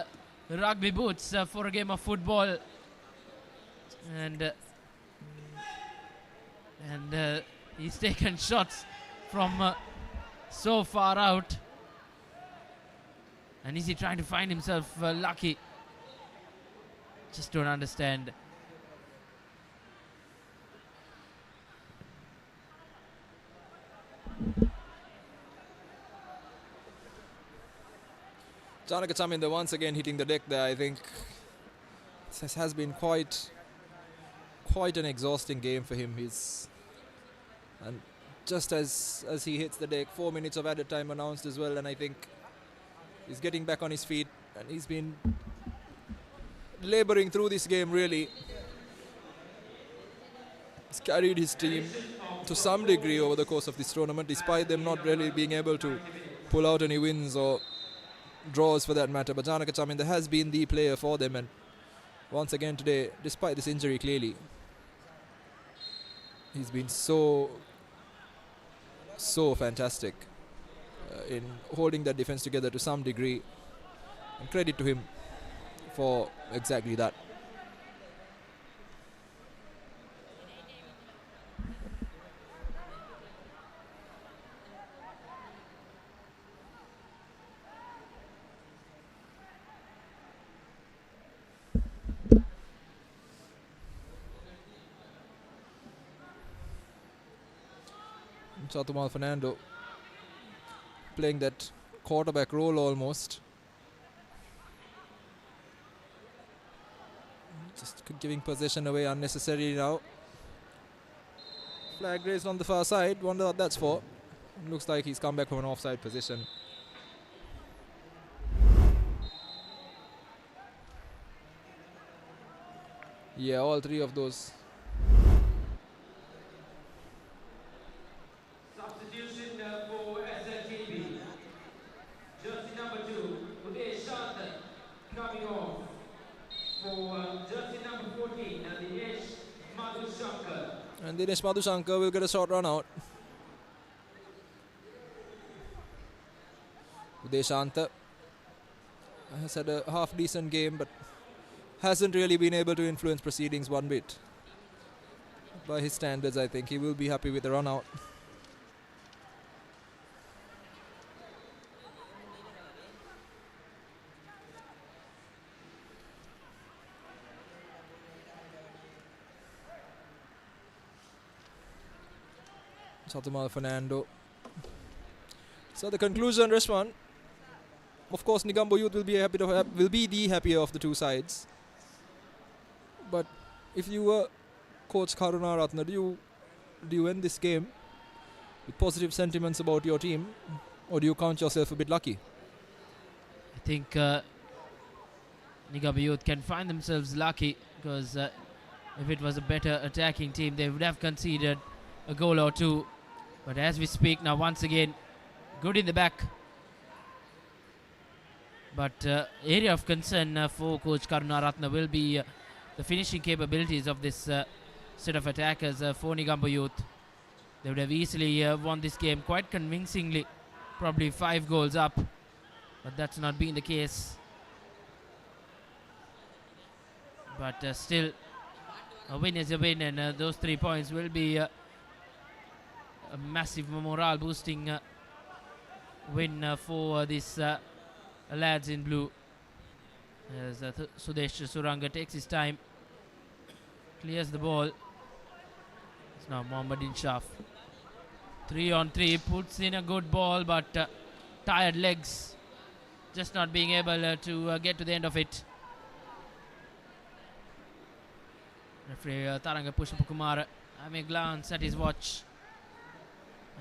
rugby boots for a game of football, and he's taken shots from so far out. And is he trying to find himself lucky? Just don't understand. Janaka Chaminda once again hitting the deck there. I think this has been quite an exhausting game for him. And just as he hits the deck, 4 minutes of added time announced as well, and I think he's getting back on his feet, and he's been labouring through this game really. He's carried his team to some degree over the course of this tournament, despite them not really being able to pull out any wins or draws for that matter. But Janaka Chaminda has been the player for them, and once again today, despite this injury clearly, he's been so fantastic in holding that defense together to some degree, and credit to him for exactly that. Chatumal Fernando playing that quarterback role almost. Just giving possession away unnecessarily now. Flag raised on the far side. Wonder what that's for. Looks like he's come back from an offside position. Yeah, all three of those. Substitution for SLTB. Jersey number 2, Uday Shanta, coming off for jersey number 14, Dinesh Madhushankar. And Dinesh Madhushankar will get a short run out. Uday Shanta has had a half decent game, but hasn't really been able to influence proceedings one bit. By his standards, I think he will be happy with the run out. Chatumal Fernando. So the conclusion, Reshwan. Of course, NEGOMBO Youth will be the happier of the two sides. But if you were Coach Karunaratne, do you end this game with positive sentiments about your team, or do you count yourself a bit lucky? I think NEGOMBO Youth can find themselves lucky, because if it was a better attacking team, they would have conceded a goal or two. But as we speak now, once again, good in the back. But area of concern for Coach Karunaratne will be the finishing capabilities of this set of attackers for NEGOMBO Youth. They would have easily won this game quite convincingly, probably 5 goals up, but that's not been the case. But still, a win is a win, and those 3 points will be a massive morale boosting win for these lads in blue. As Sudesh Suranga takes his time, clears the ball. It's now Mohammad Inshaf. 3 on 3, puts in a good ball, but tired legs, just not being able to get to the end of it. Referee Taranga Pushpakumar having a glance at his watch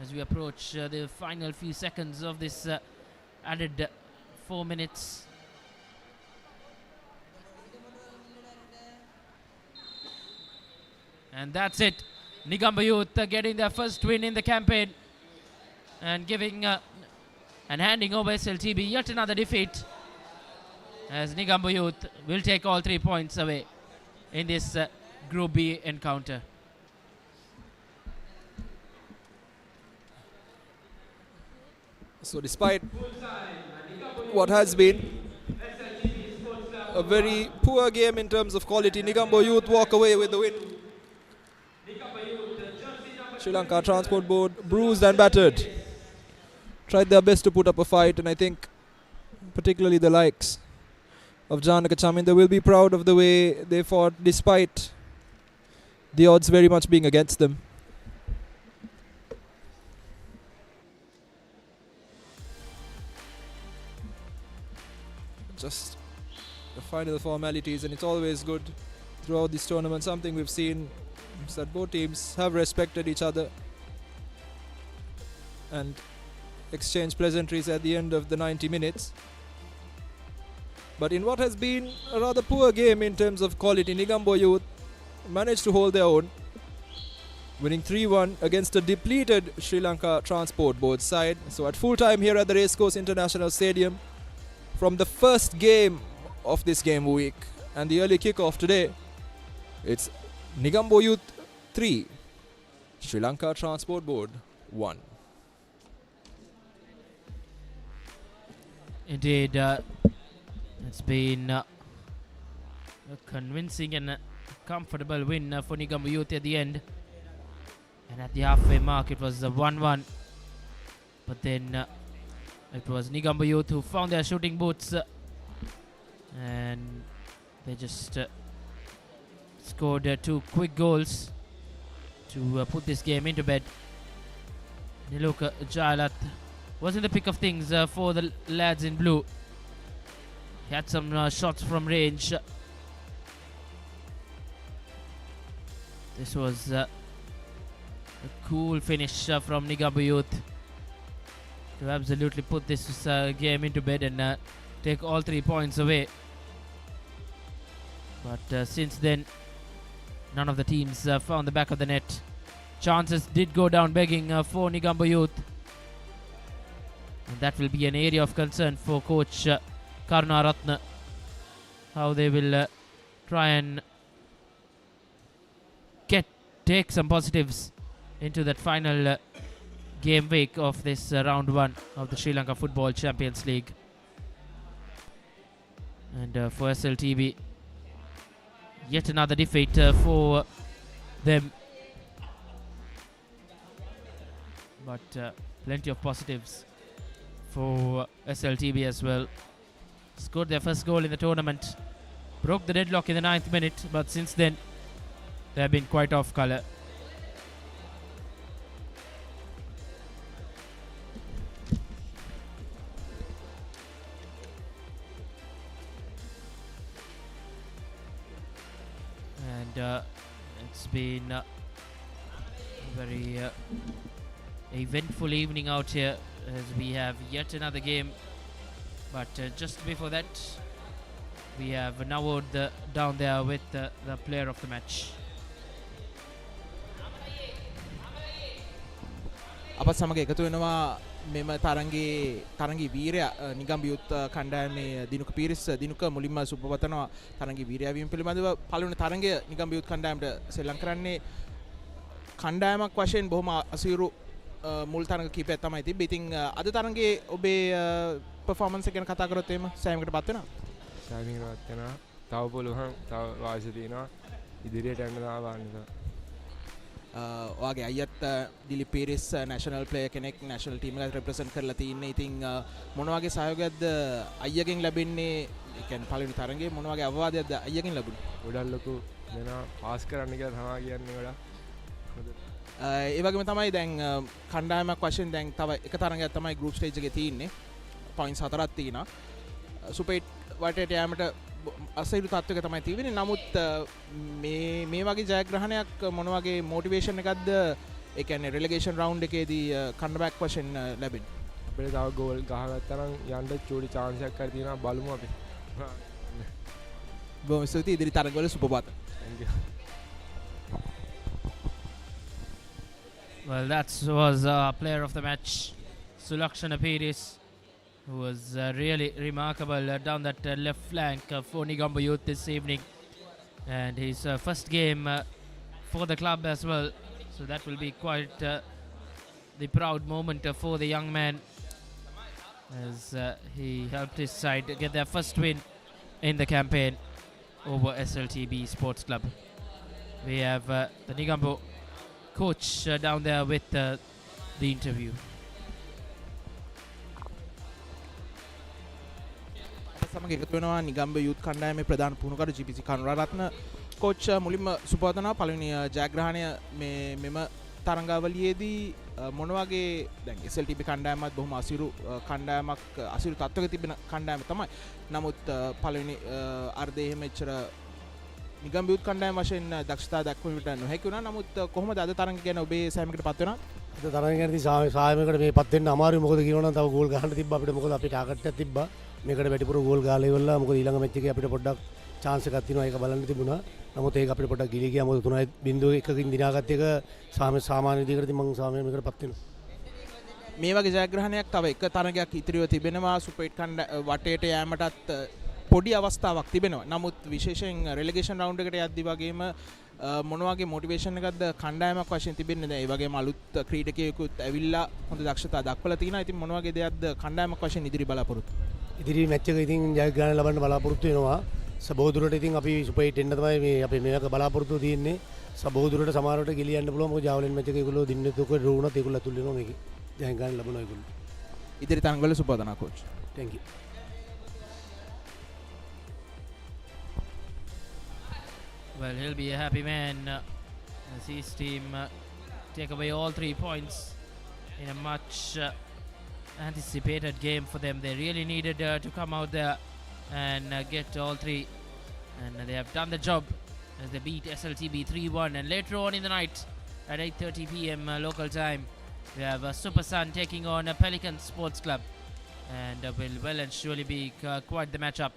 as we approach the final few seconds of this added 4 minutes. And that's it. NEGOMBO Youth getting their first win in the campaign, and giving and handing over SLTB yet another defeat, as NEGOMBO Youth will take all 3 points away in this Group B encounter. So despite what has been a very poor game in terms of quality, NEGOMBO Youth walk away with the win. Sri Lanka Transport Board, bruised and battered, tried their best to put up a fight, and I think particularly the likes of Janaka Chaminda will be proud of the way they fought, despite the odds very much being against them. final formalities, and it's always good throughout this tournament. Something we've seen is that both teams have respected each other and exchanged pleasantries at the end of the 90 minutes. But in what has been a rather poor game in terms of quality, NEGOMBO Youth managed to hold their own, winning 3-1 against a depleted Sri Lanka Transport Board side. So at full time here at the Racecourse International Stadium, from the first game of this game week and the early kickoff today, it's NEGOMBO Youth 3, Sri Lanka Transport Board 1. Indeed, it's been a convincing and comfortable win for NEGOMBO Youth at the end. And at the halfway mark, it was 1-1. But then it was NEGOMBO Youth who found their shooting boots. And they just scored 2 quick goals to put this game into bed. Niluka Jayalat was in the pick of things for the lads in blue. He had some shots from range. This was a cool finish from NEGOMBO Youth to absolutely put this game into bed and take all 3 points away. But since then, none of the teams found the back of the net. Chances did go down begging for NEGOMBO Youth. And that will be an area of concern for coach Karuna Ratna, how they will try and take some positives into that final game week of this round 1 of the Sri Lanka Football Champions League. And for SLTB, yet another defeat for them. But plenty of positives for SLTB as well. Scored their first goal in the tournament, broke the deadlock in the 9th minute, but since then they have been quite off colour. And it's been a very eventful evening out here as we have yet another game. But just before that, we have Nawod down there with the player of the match. අප සමග එකතු වෙනවා මෙම තරංගී වීරයා නිගම්බ යුත් කණ්ඩායමේ දිනුක පීරිස් දිනුක මුලින්ම සුබපතනවා තරංගී වීරයා වීම පිළිබඳව පළවෙනි තරංගය නිගම්බ යුත් කණ්ඩායමට සෙල්ලම් කරන්නේ කණ්ඩායමක් වශයෙන් බොහොම අසීරු මුල් තරඟ කීපයක් තමයි තිබ්බේ. ඉතින් අද තරඟේ ඔබේ performance එක ගැන කතා කරොත් එහෙම සෑමකටපත් වෙනවා. සෑමකටපත් වෙනවා. තව පුළුවන් තව වාසිය තියෙනවා. ඉදිරියට යන්න දාවන්න. ඔයාගේ අයියත් දිලිප් පීරිස් නැෂනල් ප්ලේයර් කෙනෙක් නැෂනල් ටීම් එකට රෙප්‍රසන්ට් කරලා තින්නේ. ඉතින් මොන වගේ සහයෝගයක්ද අයියගෙන් ලැබෙන්නේ? ඒ කියන්නේ පළවෙනි තරඟේ මොන වගේ අවවාදයක්ද අයියගෙන් ලැබුණේ? ගොඩක් ලොකු දෙනවා පාස් කරන්න කියලා තමයි කියන්නේ ගොඩක්. ඒ වගේම තමයි දැන් කණ්ඩායමක් වශයෙන් දැන් තව එක තරඟයක් තමයි ගෲප් ස්ටේජ් එකේ තියෙන්නේ. පොයින්ට්ස් 4ක් තියෙනවා. සුපර් 8 වටේට යෑමට අසීරු තත්ත්වයක තමයි තියෙන්නේ. නමුත් මේ වගේ ජයග්‍රහණයක් මොන වගේ මොටිවේෂන් එකක්ද ඒ කියන්නේ රෙලෙගේෂන් රවුන්ඩ් එකේදී කම්බැක් වශයෙන් ලැබෙන්නේ? අපිට තව ගෝල් ගහගත්තා නම් යන්න චූටි chance එකක් හරි තියෙනවා බලමු අපි. බොහොම ස්තුතියි ඉදිරි තරඟවල සුබපත. Thank you. Well, that was player of the match, Sulakshana Peiris, who was really remarkable down that left flank for NEGOMBO Youth this evening. And his first game for the club as well. So that will be quite the proud moment for the young man as he helped his side get their first win in the campaign over SLTB Sports Club. We have the NEGOMBO coach down there with the interview. සමග එකතු වෙනවා නිගම්බ යුත් කණ්ඩායමේ ප්‍රධාන පුහුණුකරු ජීපීසී Karunaratne. Coach මුලින්ම සුබවතනවා පළවෙනි ජයග්‍රහණය මෙම තරංගාවලියේදී මොන වගේ දැන් SLTB කණ්ඩායමත් බොහොම අසිරු කණ්ඩායමක් අසිරු තත්ත්වයක තිබෙන කණ්ඩායම තමයි. නමුත් පළවෙනි අර්ධයේ මෙච්චර නිගම්බියුත් කණ්ඩායම වශයෙන් දක්ෂතා දක්වන්නට නොහැකි වුණා. නමුත් කොහොමද අද තරංග ගැන ඔබේ සෑමකට පත් වෙනවා? අද තරංග ගැනදී සායමකට මේ පත් වෙන්න අමාරුයි. මොකද කියනවනම් තව ගෝල් ගහන්න තිබ්බා අපිට. මොකද අපි ටාගට් එකක් තිබ්බා. මේකට වැඩිපුර ගෝල් ගහලා ඉවරලා මොකද ඊළඟ මැච් එකේ අපිට පොඩ්ඩක් chance එකක් තියෙනවා. ඒක බලන්න තිබුණා. නමුත් ඒක අපිට පොඩ්ඩක් ගිලී ගියා. මොකද 3.1කින් දිනාගත්ත එක සාමාන්‍ය විදිහකට මම සාමාන්‍යයකට පත් වෙනවා. මේ වගේ ජයග්‍රහණයක් තව එක තරගයක් ඉතිරිව තිබෙනවා. සුපර් 8 වටේට යෑමටත් පොඩි අවස්ථාවක් තිබෙනවා. නමුත් විශේෂයෙන් රෙලෙගේෂන් රවුන්ඩ් එකට යද්දි වගේම මොන වගේ මොටිවේෂන් එකක්ද කණ්ඩායමක් වශයෙන් තිබෙන්නේ? දැන් ඒ වගේම අලුත් ක්‍රීඩකයෙකුත් ඇවිල්ලා හොඳ දක්ෂතා දක්වලා තිනවා. ඉතින් මොන වගේ දෙයක්ද කණ්ඩායමක් වශයෙන් ඉදිරි බලාපොරොත්තු? ඉදිරි මැච් එක ඉතින් ජයග්‍රහණ ලබන්න බලාපොරොත්තු වෙනවා. බොහෝ දුරට ඉතින් අපි සුපර් 8 එන්න තමයි මේ අපි මේක බලාපොරොත්තු තියෙන්නේ. බොහෝ දුරට සමහරවට ගෙලියන්න පුළුවන්. මොකද ජාවලින් මැච් එක ඒගොල්ලෝ දින්නේ තෝක ඩ්‍රෝ වුණත් ඒගොල්ලෝ ඇතුල් වෙනවා මේකේ. ජයග්‍රහණ ලැබනවා ඒගොල්ලෝ. ඉදිරි තරඟවල සුබවදනා coach. Thank you. Well, he'll be a happy man as his team take away all 3 points in a much anticipated game for them. They really needed to come out there and get all 3, and they have done the job as they beat SLTB 3-1. And later on in the night at 8:30 p.m. Local time, we have Super Sun taking on Pelican Sports Club, and will well and surely be quite the matchup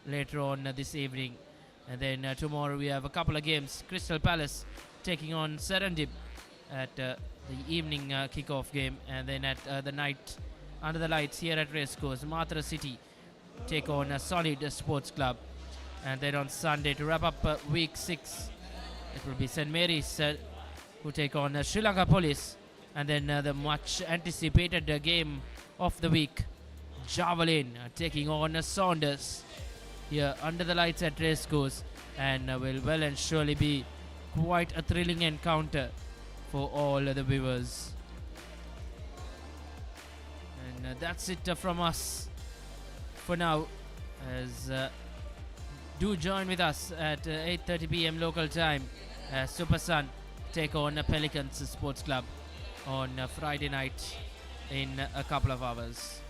later on this evening. And then tomorrow we have a couple of games. Crystal Palace taking on Serendip at the evening kickoff game, and then at the night under the lights here at Racecourse, Matra City take on a Solid Sports Club. And then on Sunday to wrap up week 6, it will be St Mary's who take on Sri Lanka Police. And then the much anticipated game of the week, Javelin taking on Saunders here under the lights at Racecourse, and will well and surely be quite a thrilling encounter for all the viewers. And that's it from us for now, as do join with us at 8:30 p.m. local time as Super Sun take on Pelicans Sports Club on Friday night in a couple of hours.